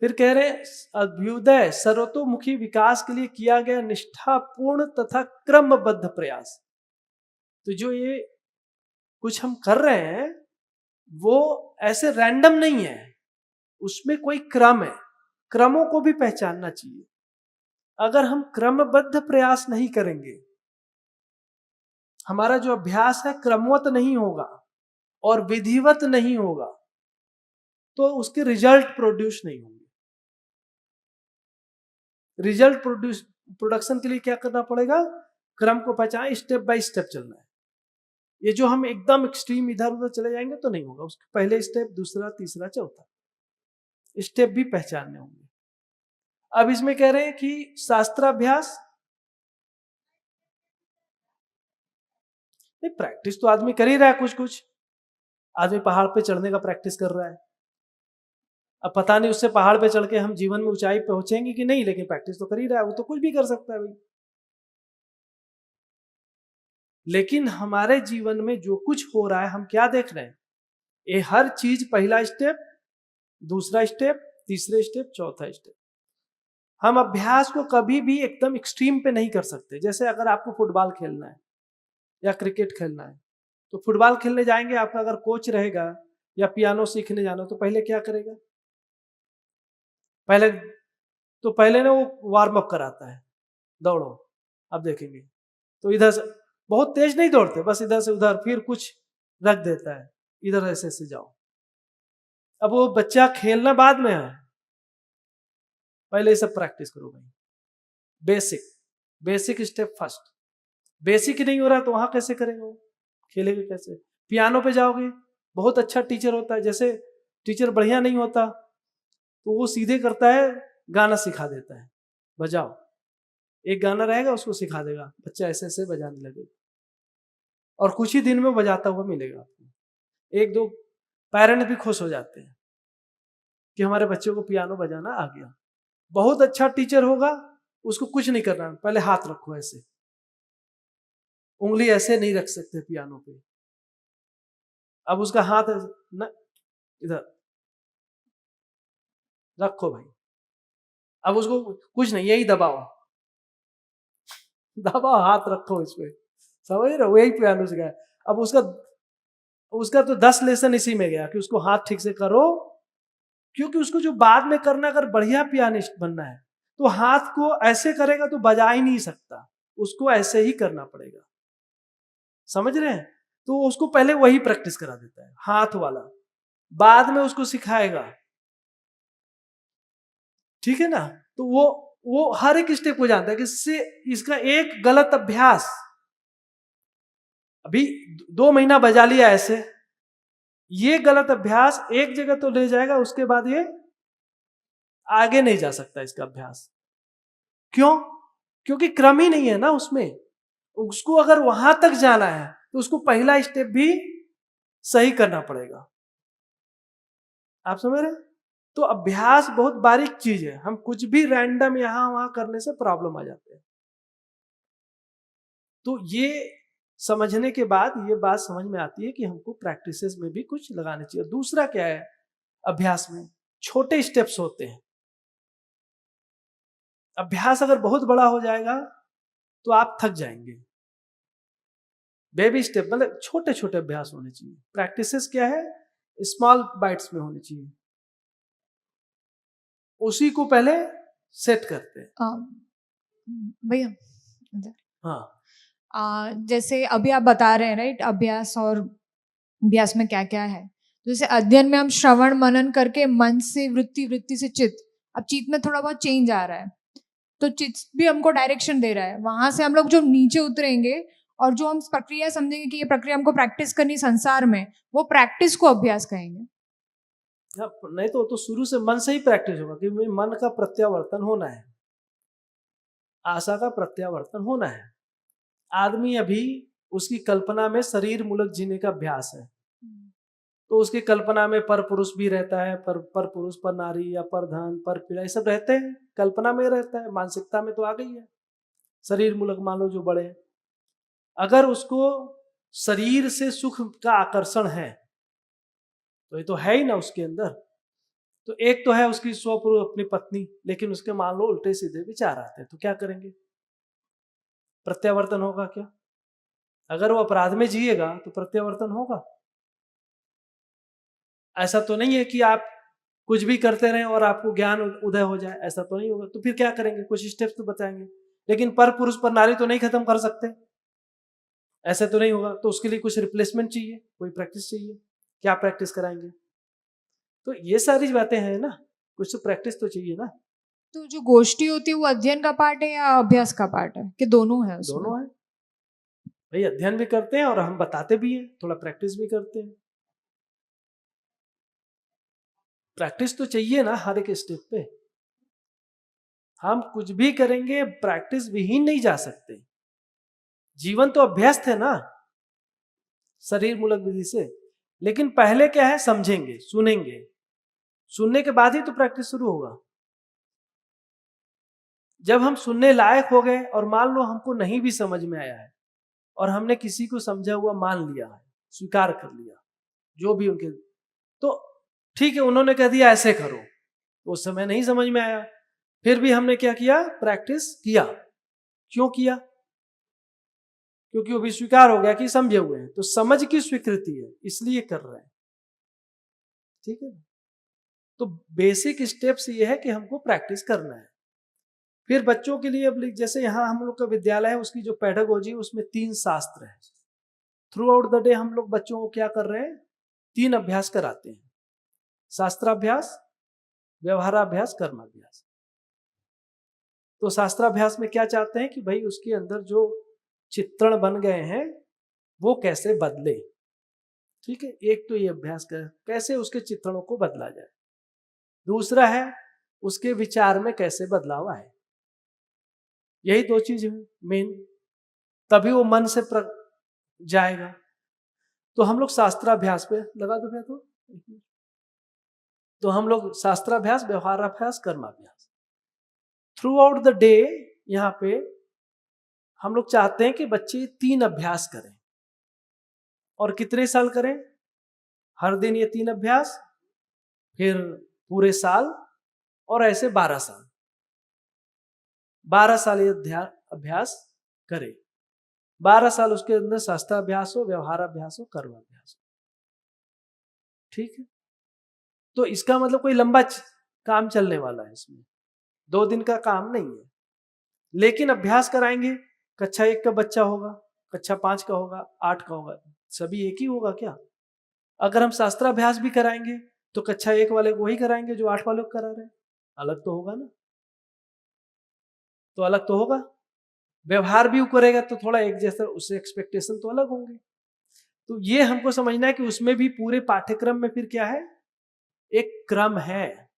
फिर कह रहे हैं अभ्युदय सर्वतोमुखी विकास के लिए किया गया निष्ठापूर्ण तथा क्रमबद्ध प्रयास। तो जो ये कुछ हम कर रहे हैं वो ऐसे रैंडम नहीं है, उसमें कोई क्रम है। क्रमों को भी पहचानना चाहिए। अगर हम क्रमबद्ध प्रयास नहीं करेंगे, हमारा जो अभ्यास है क्रमवत नहीं होगा और विधिवत नहीं होगा, तो उसके रिजल्ट प्रोड्यूस नहीं होंगे। रिजल्ट प्रोडक्शन के लिए क्या करना पड़ेगा? क्रम को पहचान, स्टेप बाय स्टेप चलना है। ये जो हम एकदम एक्सट्रीम इधर उधर चले जाएंगे तो नहीं होगा। उसके पहले स्टेप, दूसरा, तीसरा, चौथा। स्टेप भी पहचानने होंगे। अब इसमें कह रहे हैं कि शास्त्राभ्यास, नहीं प्रैक्टिस तो आदमी कर ही रहा है, कुछ कुछ आदमी पहाड़ पे चढ़ने का प्रैक्टिस कर रहा है। अब पता नहीं उससे पहाड़ पे चढ़ के हम जीवन में ऊंचाई पहुंचेंगे कि नहीं, लेकिन प्रैक्टिस तो कर ही रहा है, वो तो कुछ भी कर सकता है भाई। लेकिन हमारे जीवन में जो कुछ हो रहा है हम क्या देख रहे हैं, ये हर चीज पहला स्टेप, दूसरा स्टेप, तीसरे स्टेप, चौथा स्टेप। हम अभ्यास को कभी भी एकदम एक्सट्रीम पे नहीं कर सकते। जैसे अगर आपको फुटबॉल खेलना है या क्रिकेट खेलना है, तो फुटबॉल खेलने जाएंगे, आपका अगर कोच रहेगा या पियानो सीखने जाना, तो पहले क्या करेगा, पहले ना वो वार्म अप कराता है, दौड़ो। अब देखेंगे तो इधर से बहुत तेज नहीं दौड़ते, बस इधर से उधर, फिर कुछ रख देता है, इधर ऐसे जाओ। अब वो बच्चा खेलना बाद में है, पहले ये सब प्रैक्टिस करो भाई। Basic step first. बेसिक ही नहीं हो रहा तो वहां कैसे करेंगे, वो खेलेंगे कैसे। पियानो पे जाओगे, बहुत अच्छा टीचर होता है, जैसे टीचर बढ़िया नहीं होता तो वो सीधे करता है, गाना सिखा देता है, बजाओ, एक गाना रहेगा उसको सिखा देगा, बच्चा ऐसे ऐसे बजाने लगेगा और कुछ ही दिन में बजाता हुआ मिलेगा आपको। एक दो पेरेंट्स भी खुश हो जाते हैं कि हमारे बच्चे को पियानो बजाना आ गया। बहुत अच्छा टीचर होगा, उसको कुछ नहीं करना, पहले हाथ रखो ऐसे, उंगली ऐसे नहीं रख सकते पियानो पे। अब उसका हाथ न इधर रखो भाई, अब उसको कुछ नहीं, यही दबाओ दबाओ, हाथ रखो इसमें, समझ रहे हो, यही पियानो सिखाया। अब उसका तो 10 लेसन इसी में गया कि उसको हाथ ठीक से करो, क्योंकि उसको जो बाद में करना, अगर बढ़िया पियानिस्ट बनना है तो हाथ को ऐसे करेगा तो बजा ही नहीं सकता, उसको ऐसे ही करना पड़ेगा, समझ रहे हैं। तो उसको पहले वही प्रैक्टिस करा देता है, हाथ वाला, बाद में उसको सिखाएगा, ठीक है ना। तो वो हर एक स्टेप को जानता है कि इससे इसका एक गलत अभ्यास, अभी 2 महीना बजा लिया ऐसे, ये गलत अभ्यास एक जगह तो ले जाएगा, उसके बाद ये आगे नहीं जा सकता इसका अभ्यास। क्यों? क्योंकि क्रम ही नहीं है ना उसमें। उसको अगर वहां तक जाना है तो उसको पहला स्टेप भी सही करना पड़ेगा, आप समझ रहे हैं। तो अभ्यास बहुत बारीक चीज है, हम कुछ भी रैंडम यहां वहां करने से प्रॉब्लम आ जाते हैं। तो ये समझने के बाद ये बात समझ में आती है कि हमको प्रैक्टिसेस में भी कुछ लगाने चाहिए। दूसरा क्या है, अभ्यास में छोटे स्टेप्स होते हैं। अभ्यास अगर बहुत बड़ा हो जाएगा तो आप थक जाएंगे। बेबी स्टेप मतलब छोटे छोटे अभ्यास होने चाहिए। प्रैक्टिसेस क्या है, स्मॉल बाइट्स में होनी चाहिए, उसी को पहले सेट करते हैं। भैया हाँ, जैसे अभी आप बता रहे हैं राइट, अभ्यास और अभ्यास में क्या क्या है। तो जैसे अध्ययन में हम श्रवण मनन करके मन से वृत्ति, वृत्ति से चित्त, अब चित्त में थोड़ा बहुत चेंज आ रहा है तो चित्त भी हमको डायरेक्शन दे रहा है। वहां से हम लोग जो नीचे उतरेंगे और जो हम प्रक्रिया समझेंगे कि ये प्रक्रिया हमको प्रैक्टिस करनी संसार में, वो प्रैक्टिस को अभ्यास कहेंगे। नहीं तो शुरू से मन से ही प्रैक्टिस होगा कि मन का प्रत्यावर्तन होना है, आशा का प्रत्यावर्तन होना है। आदमी अभी उसकी कल्पना में शरीर मूलक जीने का अभ्यास है, तो उसकी कल्पना में पर पुरुष भी रहता है, पर पुरुष, पर नारी या पर धन, पर पीड़ा, ये सब रहते हैं, कल्पना में रहता है। मानसिकता में तो आ गई है शरीर मूलक, मान लो जो बड़े। अगर उसको शरीर से सुख का आकर्षण है तो ये तो है ही ना उसके अंदर। तो एक तो है उसकी स्वपूर्व अपनी पत्नी, लेकिन उसके मान लो उल्टे सीधे विचार आते हैं, तो क्या करेंगे, प्रत्यावर्तन होगा क्या? अगर वो अपराध में जिएगा तो प्रत्यावर्तन होगा। ऐसा तो नहीं है कि आप कुछ भी करते रहें और आपको ज्ञान उदय हो जाए, ऐसा तो नहीं होगा। तो फिर क्या करेंगे, कुछ स्टेप्स तो बताएंगे, लेकिन पर पुरुष पर नारी तो नहीं खत्म कर सकते, ऐसा तो नहीं होगा। तो उसके लिए कुछ रिप्लेसमेंट चाहिए, कोई प्रैक्टिस चाहिए, क्या प्रैक्टिस कराएंगे? तो ये सारी बातें हैं ना, कुछ तो प्रैक्टिस तो चाहिए ना। तो जो गोष्ठी होती है वो अध्ययन का पार्ट है या अभ्यास का पार्ट है, कि दोनों है उसमें? दोनों है भाई, अध्ययन भी करते हैं और हम बताते भी हैं, थोड़ा प्रैक्टिस भी करते हैं। प्रैक्टिस तो चाहिए ना हर एक स्टेप पे। हम कुछ भी करेंगे प्रैक्टिस विहीन नहीं जा सकते। जीवन तो अभ्यस्त है ना शरीर मूलक विधि से। लेकिन पहले क्या है, समझेंगे, सुनेंगे, सुनने के बाद ही तो प्रैक्टिस शुरू होगा। जब हम सुनने लायक हो गए और मान लो हमको नहीं भी समझ में आया है और हमने किसी को समझा हुआ मान लिया है, स्वीकार कर लिया जो भी उनके, तो ठीक है उन्होंने कह दिया ऐसे करो, उस समय नहीं समझ में आया, फिर भी हमने क्या किया, प्रैक्टिस किया। क्यों किया? क्योंकि वो भी स्वीकार हो गया कि समझे हुए हैं, तो समझ की स्वीकृति है इसलिए कर रहे हैं। ठीक है, तो बेसिक स्टेप्स ये है कि हमको प्रैक्टिस करना है। फिर बच्चों के लिए अब जैसे यहाँ हम लोग का विद्यालय है, उसकी जो पेडागोजी है उसमें 3 शास्त्र है। थ्रू आउट द डे हम लोग बच्चों को क्या कर रहे हैं, 3 अभ्यास कराते हैं, शास्त्राभ्यास, व्यवहाराभ्यास, कर्माभ्यास। तो शास्त्राभ्यास में क्या चाहते हैं कि भाई उसके अंदर जो चित्रण बन गए हैं वो कैसे बदले। ठीक है, एक तो ये अभ्यास कर कैसे उसके चित्रणों को बदला जाए, दूसरा है उसके विचार में कैसे बदलाव आए। यही 2 चीज है मेन, तभी वो मन से जाएगा। तो हम लोग शास्त्राभ्यास पे लगा दो भैया तो हम लोग शास्त्राभ्यास, व्यवहाराभ्यास, कर्माभ्यास थ्रू आउट द डे यहाँ पे हम लोग चाहते हैं कि बच्चे 3 अभ्यास करें। और कितने साल करें? हर दिन ये 3 अभ्यास, फिर पूरे साल, और ऐसे 12 साल। 12 साल ये अभ्यास करें। 12 साल उसके अंदर शास्त्राभ्यास हो, व्यवहाराभ्यास हो, कर्माभ्यास हो। ठीक है, तो इसका मतलब कोई लंबा काम चलने वाला है, इसमें 2 दिन का काम नहीं है। लेकिन अभ्यास कराएंगे, कक्षा 1 का बच्चा होगा, कक्षा 5 का होगा, 8 का होगा, सभी एक ही होगा क्या? अगर हम शास्त्राभ्यास भी कराएंगे तो कक्षा 1 वाले को वही कराएंगे जो 8 वाले को करा रहे हैं, अलग तो होगा ना। तो अलग तो होगा। व्यवहार भी करेगा तो थोड़ा एक जैसा, उससे एक्सपेक्टेशन तो अलग होंगे। तो ये हमको समझना है कि उसमें भी पूरे पाठ्यक्रम में फिर क्या है, एक क्रम है।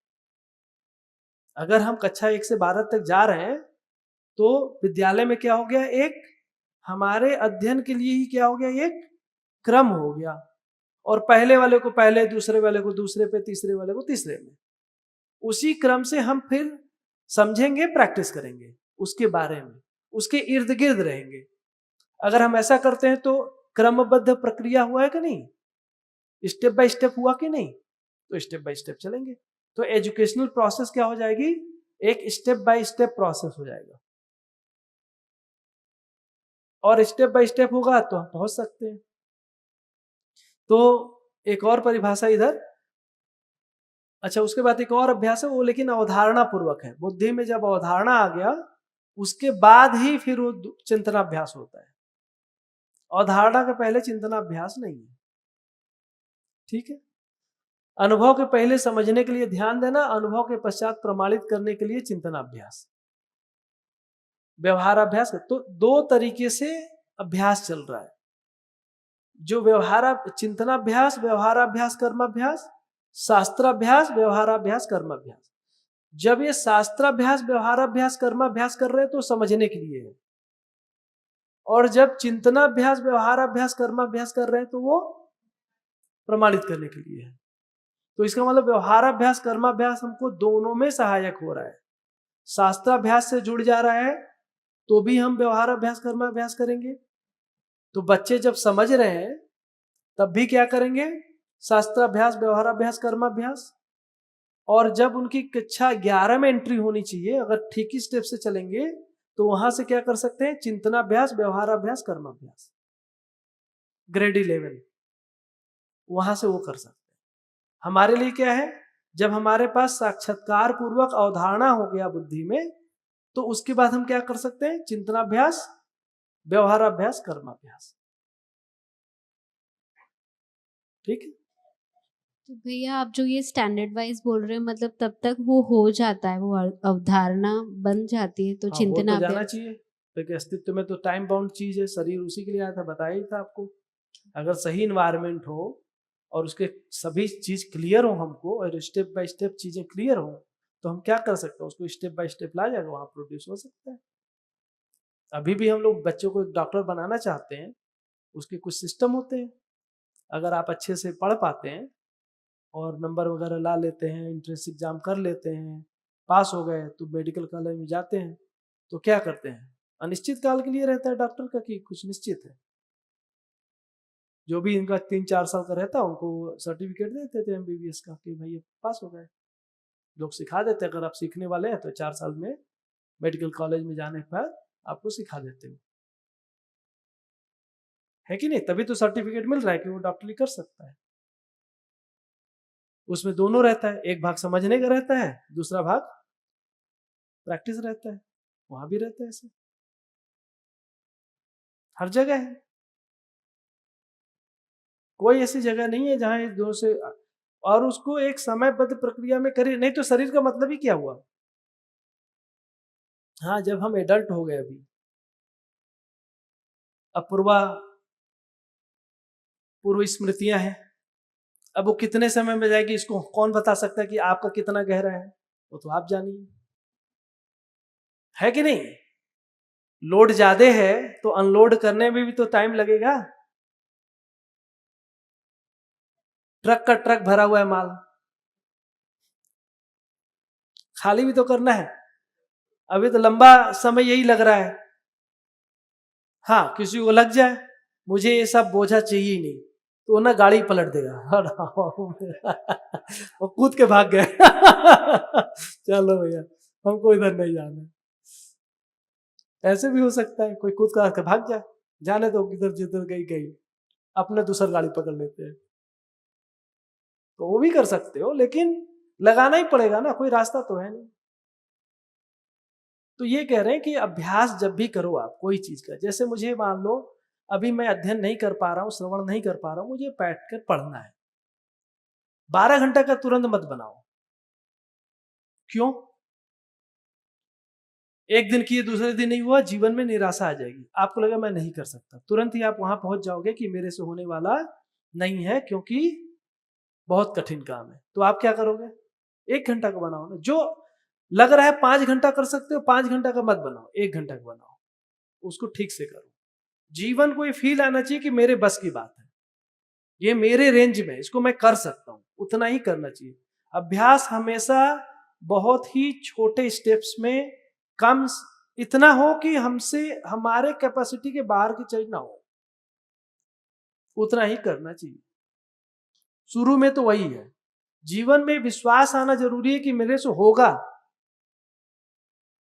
अगर हम कक्षा 1 से 12 तक जा रहे हैं तो विद्यालय में क्या हो गया, एक हमारे अध्ययन के लिए ही क्या हो गया, एक क्रम हो गया। और पहले वाले को पहले, दूसरे वाले को दूसरे पे, तीसरे वाले को तीसरे में, उसी क्रम से हम फिर समझेंगे, प्रैक्टिस करेंगे उसके बारे में, उसके इर्द गिर्द रहेंगे। अगर हम ऐसा करते हैं तो क्रमबद्ध प्रक्रिया हुआ है कि नहीं, स्टेप बाय स्टेप हुआ कि नहीं, तो स्टेप बाय स्टेप चलेंगे। तो एजुकेशनल प्रोसेस क्या हो जाएगी, एक स्टेप बाय स्टेप प्रोसेस हो जाएगा। और स्टेप बाय स्टेप होगा तो हम पहुंच सकते हैं। तो एक और परिभाषा इधर, अच्छा उसके बाद एक और अभ्यास है वो, लेकिन अवधारणा पूर्वक है। बुद्धि में जब अवधारणा आ गया उसके बाद ही फिर वो चिंतनाभ्यास होता है। अवधारणा के पहले चिंतनाभ्यास नहीं है। ठीक है, अनुभव के पहले समझने के लिए ध्यान देना, अनुभव के पश्चात प्रमाणित करने के लिए चिंतनाभ्यास, व्यवहाराभ्यास। तो 2 तरीके से अभ्यास चल रहा है, जो चिंतनाभ्यास, व्यवहाराभ्यास, कर्माभ्यास, शास्त्राभ्यास, व्यवहाराभ्यास, कर्माभ्यास। जब ये शास्त्राभ्यास, व्यवहाराभ्यास, कर्माभ्यास कर रहे हैं तो समझने के लिए है, और जब चिंतनाभ्यास, व्यवहाराभ्यास, कर्माभ्यास कर रहे हैं तो वो प्रमाणित करने के लिए है। तो इसका मतलब व्यवहाराभ्यास, कर्माभ्यास हमको दोनों में सहायक हो रहा है। शास्त्राभ्यास से जुड़ जा रहा है तो भी हम व्यवहाराभ्यास, कर्माभ्यास करेंगे। तो बच्चे जब समझ रहे हैं तब भी क्या करेंगे, शास्त्राभ्यास, व्यवहाराभ्यास, कर्माभ्यास। और जब उनकी कक्षा 11 में एंट्री होनी चाहिए, अगर ठीक ही स्टेप से चलेंगे तो वहां से क्या कर सकते हैं, चिंतनाभ्यास, व्यवहाराभ्यास, कर्माभ्यास, ग्रेड 11 वहां से वो कर सकते हैं। हमारे लिए क्या है, जब हमारे पास साक्षात्कार पूर्वक अवधारणा हो गया बुद्धि में, तो उसके बाद हम क्या कर सकते हैं, चिंतनाभ्यास, व्यवहाराभ्यास, कर्माभ्यास। ठीक है, तो भैया आप जो ये स्टैंडर्ड वाइज बोल रहे हैं, मतलब तब तक वो हो जाता है, वो अवधारणा बन जाती है, तो हाँ, वो चिंतन तो जाना चाहिए, क्योंकि अस्तित्व में तो टाइम बाउंड चीज है, शरीर उसी के लिए आया था, बताया ही था आपको। अगर सही इन्वायरमेंट हो और उसके सभी चीज क्लियर हो हमको, और स्टेप बाय स्टेप चीजें क्लियर हो, तो हम क्या कर सकते हैं, उसको स्टेप बाय स्टेप ला जाएगा, वहां प्रोड्यूस हो सकता है। अभी भी हम लोग बच्चों को एक डॉक्टर बनाना चाहते हैं, उसके कुछ सिस्टम होते हैं। अगर आप अच्छे से पढ़ पाते हैं और नंबर वगैरह ला लेते हैं, एंट्रेंस एग्जाम कर लेते हैं, पास हो गए, तो मेडिकल कॉलेज में जाते हैं, तो क्या करते हैं, अनिश्चित काल के लिए रहता है डॉक्टर का कि कुछ निश्चित है। जो भी इनका 3-4 साल का रहता है उनको सर्टिफिकेट देते थे MBBS का कि भाई पास हो गए। लोग सिखा देते, अगर आप सीखने वाले हैं तो 4 साल में मेडिकल कॉलेज में जाने पर आपको सिखा देते है कि नहीं? तभी तो सर्टिफिकेट मिल रहा है कि वो डॉक्टरी कर सकता है। उसमें दोनों रहता है, एक भाग समझने का रहता है, दूसरा भाग प्रैक्टिस रहता है। वहां भी रहता है ऐसे, हर जगह है। कोई ऐसी जगह नहीं है जहां एक दो से, और उसको एक समयबद्ध प्रक्रिया में करे, नहीं तो शरीर का मतलब ही क्या हुआ। हाँ, जब हम एडल्ट हो गए, अभी अपूर्वा पूर्व स्मृतियां हैं, अब वो कितने समय में जाएगी इसको कौन बता सकता है कि आपका कितना गहरा है, वो तो आप जानिए, है कि नहीं? लोड ज्यादा है तो अनलोड करने में भी तो टाइम लगेगा। ट्रक का ट्रक भरा हुआ है माल, खाली भी तो करना है। अभी तो लंबा समय यही लग रहा है। हाँ, किसी को लग जाए मुझे ये सब बोझा चाहिए ही नहीं, तो ना गाड़ी पलट देगा वो कूद के भाग गए चलो भैया, हमको इधर नहीं जाना। ऐसे भी हो सकता है, कोई कूद के भाग जाए, जाने तो किधर जिधर गई गई, अपने दूसरी गाड़ी पकड़ लेते हैं, तो वो भी कर सकते हो, लेकिन लगाना ही पड़ेगा ना, कोई रास्ता तो है नहीं। तो ये कह रहे हैं कि अभ्यास जब भी करो आप कोई चीज का, जैसे मुझे मान लो अभी मैं अध्ययन नहीं कर पा रहा हूं, श्रवण नहीं कर पा रहा हूं, मुझे बैठ कर पढ़ना है, 12 घंटा का तुरंत मत बनाओ। क्यों? एक दिन किए दूसरे दिन नहीं हुआ, जीवन में निराशा आ जाएगी, आपको लगा मैं नहीं कर सकता, तुरंत ही आप वहां पहुंच जाओगे कि मेरे से होने वाला नहीं है, क्योंकि बहुत कठिन काम है। तो आप क्या करोगे, 1 घंटा का बनाओ ना। जो लग रहा है 5 घंटा कर सकते हो, 5 घंटा का मत बनाओ, 1 घंटा का बनाओ, उसको ठीक से करो। जीवन को ये फील आना चाहिए कि मेरे बस की बात है, ये मेरे रेंज में, इसको मैं कर सकता हूं, उतना ही करना चाहिए। अभ्यास हमेशा बहुत ही छोटे स्टेप्स में, कम, इतना हो कि हमसे हमारे कैपेसिटी के बाहर की चीज ना हो, उतना ही करना चाहिए। शुरू में तो वही है, जीवन में विश्वास आना जरूरी है कि मेरे से होगा।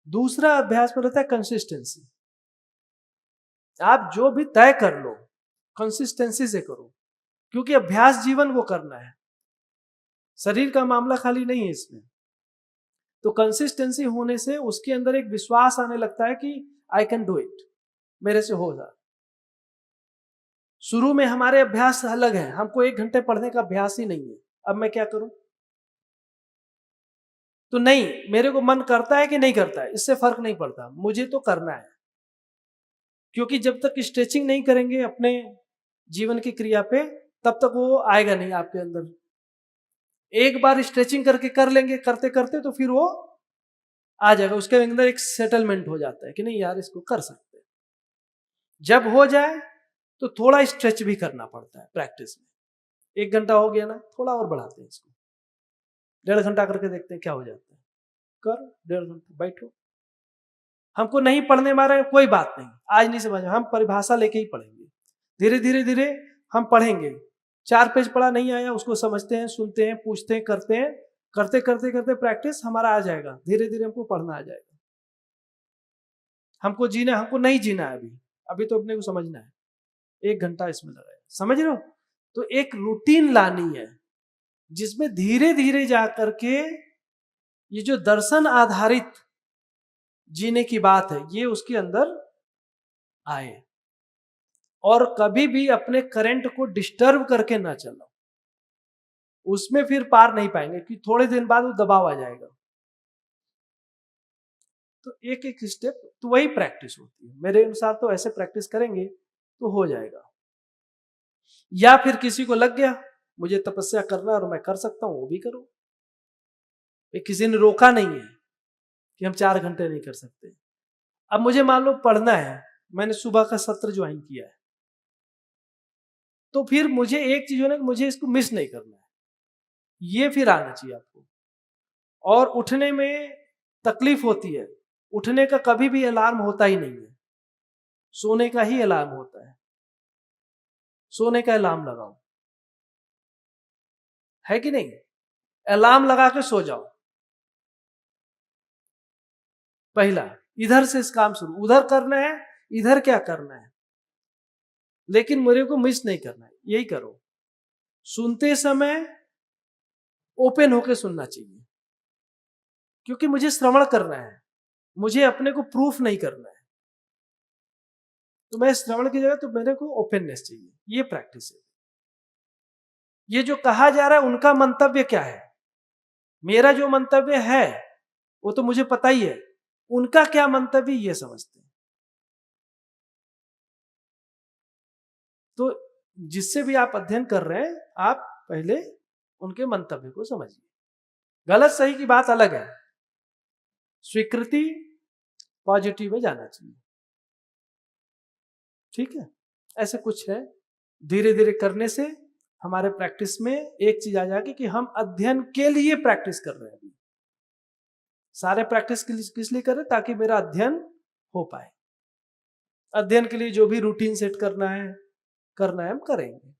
दूसरा अभ्यास में रहता है कंसिस्टेंसी। आप जो भी तय कर लो कंसिस्टेंसी से करो, क्योंकि अभ्यास जीवन को करना है, शरीर का मामला खाली नहीं है इसमें। तो कंसिस्टेंसी होने से उसके अंदर एक विश्वास आने लगता है कि आई कैन डू इट, मेरे से होगा। शुरू में हमारे अभ्यास अलग है, हमको 1 घंटे पढ़ने का अभ्यास ही नहीं है, अब मैं क्या करूं? तो नहीं, मेरे को मन करता है कि नहीं करता है, इससे फर्क नहीं पड़ता, मुझे तो करना है। क्योंकि जब तक स्ट्रेचिंग नहीं करेंगे अपने जीवन की क्रिया पे, तब तक वो आएगा नहीं आपके अंदर। एक बार स्ट्रेचिंग करके कर लेंगे, करते करते तो फिर वो आ जाएगा, उसके अंदर एक सेटलमेंट हो जाता है कि नहीं यार इसको कर सकते हैं। जब हो जाए तो थोड़ा स्ट्रेच भी करना पड़ता है प्रैक्टिस में। 1 घंटा हो गया ना, थोड़ा और बढ़ाते हैं इसको, 1.5 घंटा करके देखते हैं क्या हो जाता है। कर 1.5 घंटा बैठो, हमको नहीं पढ़ने मारे कोई बात नहीं, आज नहीं समझ, हम परिभाषा लेके ही पढ़ेंगे, धीरे धीरे धीरे हम पढ़ेंगे। 4 पेज पढ़ा नहीं आया, उसको समझते हैं, सुनते हैं, पूछते हैं, करते हैं, करते करते करते प्रैक्टिस हमारा आ जाएगा, धीरे धीरे हमको पढ़ना आ जाएगा। हमको जीना, हमको नहीं जीना है अभी, अभी तो अपने को समझना है। 1 घंटा इसमें लगाया, समझ रहे हो? तो एक रूटीन लानी है जिसमें धीरे धीरे जा करके ये जो दर्शन आधारित जीने की बात है ये उसके अंदर आए, और कभी भी अपने करंट को डिस्टर्ब करके ना चलो, उसमें फिर पार नहीं पाएंगे कि थोड़े दिन बाद वो दबाव आ जाएगा। तो एक एक स्टेप, तो वही प्रैक्टिस होती है मेरे अनुसार। तो ऐसे प्रैक्टिस करेंगे तो हो जाएगा। या फिर किसी को लग गया मुझे तपस्या करना है और मैं कर सकता हूं, वो भी करो। ये किसी ने रोका नहीं है कि हम 4 घंटे नहीं कर सकते। अब मुझे मान लो पढ़ना है, मैंने सुबह का सत्र ज्वाइन किया है, तो फिर मुझे एक चीज होना कि मुझे इसको मिस नहीं करना है, ये फिर आना चाहिए आपको। और उठने में तकलीफ होती है, उठने का कभी भी अलार्म होता ही नहीं है, सोने का ही अलार्म होता है। सोने का अलार्म लगाओ, है कि नहीं? अलार्म लगा के सो जाओ। पहला, इधर से इस काम शुरू, उधर करना है, इधर क्या करना है, लेकिन मेरे को मिस नहीं करना है, यही करो। सुनते समय ओपन होके सुनना चाहिए, क्योंकि मुझे श्रवण करना है, मुझे अपने को प्रूफ नहीं करना है। तो मैं श्रवण की जगह तो मेरे को ओपननेस चाहिए, ये प्रैक्टिस है। ये जो कहा जा रहा है उनका मंतव्य क्या है, मेरा जो मंतव्य है वो तो मुझे पता ही है, उनका क्या मंतव्य ये समझते हैं। तो जिससे भी आप अध्ययन कर रहे हैं, आप पहले उनके मंतव्य को समझिए। गलत सही की बात अलग है, स्वीकृति पॉजिटिव में जाना चाहिए, ठीक है। ऐसे कुछ है, धीरे धीरे करने से हमारे प्रैक्टिस में एक चीज आ जाएगी कि हम अध्ययन के लिए प्रैक्टिस कर रहे हैं। अभी सारे प्रैक्टिस किस लिए कर रहे हैं? ताकि मेरा अध्ययन हो पाए। अध्ययन के लिए जो भी रूटीन सेट करना है हम करेंगे।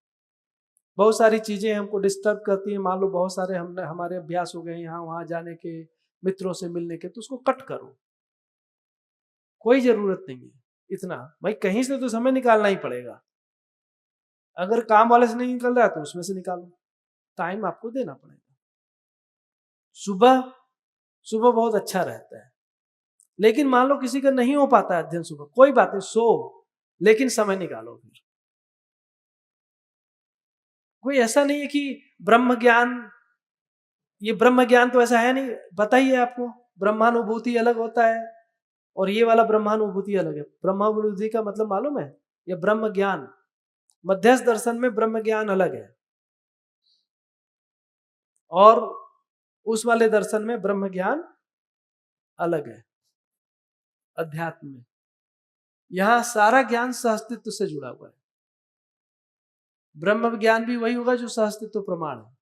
बहुत सारी चीजें हमको डिस्टर्ब करती हैं, मान लो बहुत सारे हमारे अभ्यास हो गए यहाँ वहां जाने के, मित्रों से मिलने के, तो उसको कट करो, कोई जरूरत नहीं है इतना। भाई कहीं से तो समय निकालना ही पड़ेगा, अगर काम वाले से नहीं निकल रहा है तो उसमें से निकालो, टाइम आपको देना पड़ेगा। सुबह बहुत अच्छा रहता है, लेकिन मान लो किसी का नहीं हो पाता है अध्ययन सुबह, कोई बात नहीं, सो, लेकिन समय निकालो। फिर कोई ऐसा नहीं है कि ब्रह्म ज्ञान, ये ब्रह्म ज्ञान तो ऐसा है नहीं, पता ही है आपको, ब्रह्मानुभूति अलग होता है और ये वाला ब्रह्मानुभूति अलग है। ब्रह्मानुभूति का मतलब मालूम है? ये ब्रह्म ज्ञान, मध्यस्थ दर्शन में ब्रह्म ज्ञान अलग है और उस वाले दर्शन में ब्रह्म ज्ञान अलग है। अध्यात्म में यहां सारा ज्ञान सहअस्तित्व से जुड़ा हुआ है। ब्रह्म ज्ञान भी वही होगा जो सहअस्तित्व प्रमाण है,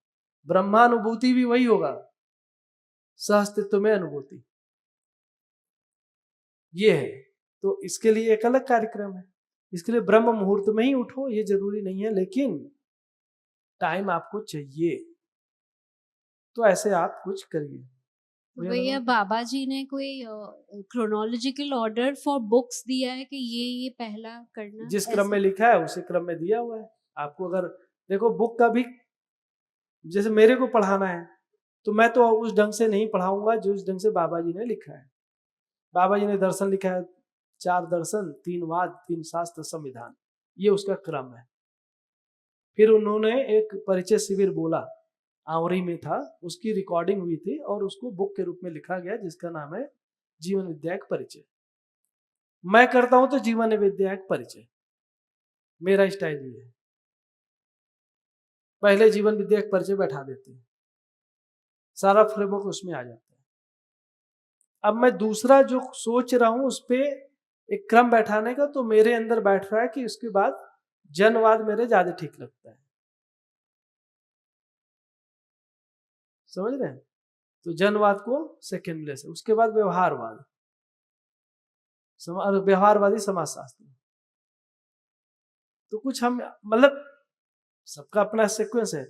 ब्रह्मानुभूति भी वही होगा, सहअस्तित्व में अनुभूति, ये है। तो इसके लिए एक अलग कार्यक्रम है, इसके लिए ब्रह्म मुहूर्त में ही उठो ये जरूरी नहीं है, लेकिन टाइम आपको चाहिए, तो ऐसे आप कुछ करिए। भैया बाबा जी ने कोई क्रोनोलॉजिकल ऑर्डर फॉर बुक्स दिया है कि ये पहला करना, जिस क्रम में लिखा है उसी क्रम में दिया हुआ है आपको। अगर देखो बुक का भी, जैसे मेरे को पढ़ाना है तो मैं तो उस ढंग से नहीं पढ़ाऊंगा जो उस ढंग से बाबा जी ने लिखा है। बाबा जी ने दर्शन लिखा है, 4 दर्शन, 3 वाद, 3 शास्त्र, संविधान, ये उसका क्रम है। फिर उन्होंने एक परिचय शिविर बोला, आवरी में था, उसकी रिकॉर्डिंग हुई थी और उसको बुक के रूप में लिखा गया, जिसका नाम है जीवन विद्या परिचय। मैं करता हूं तो जीवन विद्या परिचय, मेरा स्टाइल ये है। पहले जीवन विद्या परिचय बैठा देते हैं, सारा फ्रेमवर्क उसमें आ जाता है। अब मैं दूसरा जो सोच रहा हूं उस पे एक क्रम बैठाने का, तो मेरे अंदर बैठ रहा है कि उसके बाद जनवाद मेरे ज्यादा ठीक लगता है, समझ रहे हैं? तो जनवाद को सेकेंड प्लेस है, उसके बाद व्यवहारवाद, व्यवहारवादी समाजशास्त्र। तो कुछ हम मतलब सबका अपना सीक्वेंस है।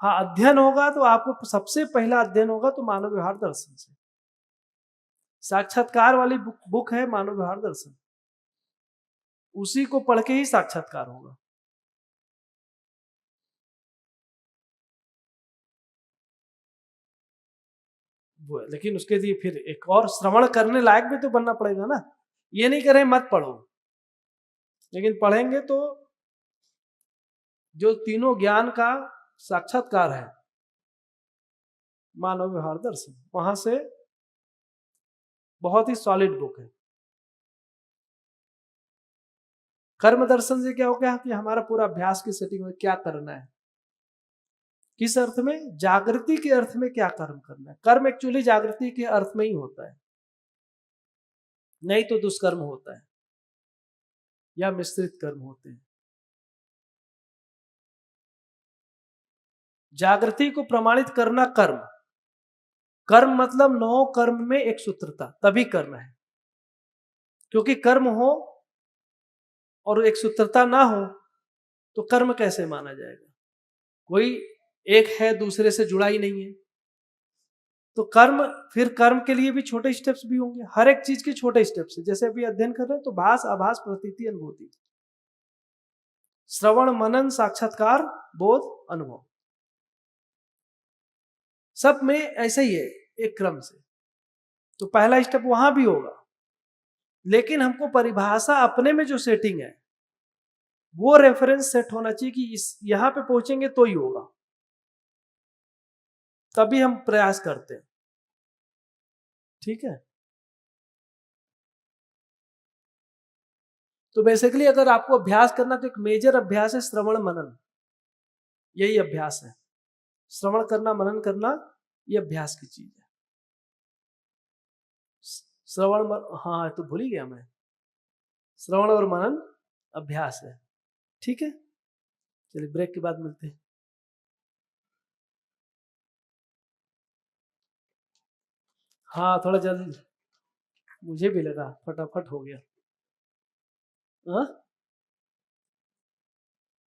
हाँ, अध्ययन होगा तो आपको सबसे पहला अध्ययन होगा तो मानव व्यवहार दर्शन से, साक्षात्कार वाली बुक है मानव व्यवहार दर्शन, उसी को पढ़ के ही साक्षात्कार होगा। वो है, लेकिन उसके लिए फिर एक और श्रवण करने लायक भी तो बनना पड़ेगा ना। ये नहीं करें मत पढ़ो, लेकिन पढ़ेंगे तो जो तीनों ज्ञान का साक्षात्कार है, मानव व्यवहार दर्शन, वहां से बहुत ही सॉलिड बुक है। कर्म दर्शन से क्या हो गया कि हमारा पूरा अभ्यास की सेटिंग में क्या करना है, किस अर्थ में? जागृति के अर्थ में क्या कर्म करना है। कर्म एक्चुअली जागृति के अर्थ में ही होता है, नहीं तो दुष्कर्म होता है या मिश्रित कर्म होते हैं। जागृति को प्रमाणित करना कर्म। कर्म मतलब 9 कर्म में एक सूत्रता, तभी कर्म है। क्योंकि कर्म हो और एक सूत्रता ना हो तो कर्म कैसे माना जाएगा? कोई एक है, दूसरे से जुड़ा ही नहीं है। तो कर्म, फिर कर्म के लिए भी छोटे स्टेप्स भी होंगे, हर एक चीज के छोटे स्टेप्स है। जैसे अभी अध्ययन कर रहे हैं तो भास, आभास, प्रतीति, अनुभूति, श्रवण, मनन, साक्षात्कार, बोध, अनुभव, सब में ऐसे ही है, एक क्रम से। तो पहला स्टेप वहां भी होगा, लेकिन हमको परिभाषा अपने में जो सेटिंग है वो रेफरेंस सेट होना चाहिए कि इस यहां पे पहुंचेंगे तो ही होगा, तभी हम प्रयास करते हैं। ठीक है। तो बेसिकली अगर आपको अभ्यास करना तो एक मेजर अभ्यास है श्रवण मनन, यही अभ्यास है। श्रवण करना, मनन करना, ये अभ्यास की चीज है। श्रवण, हाँ तो भूल ही गया मैं, श्रवण और मनन अभ्यास है। ठीक है, चलिए ब्रेक के बाद मिलते हैं। हाँ थोड़ा जल्दी, मुझे भी लगा फटाफट हो गया। हाँ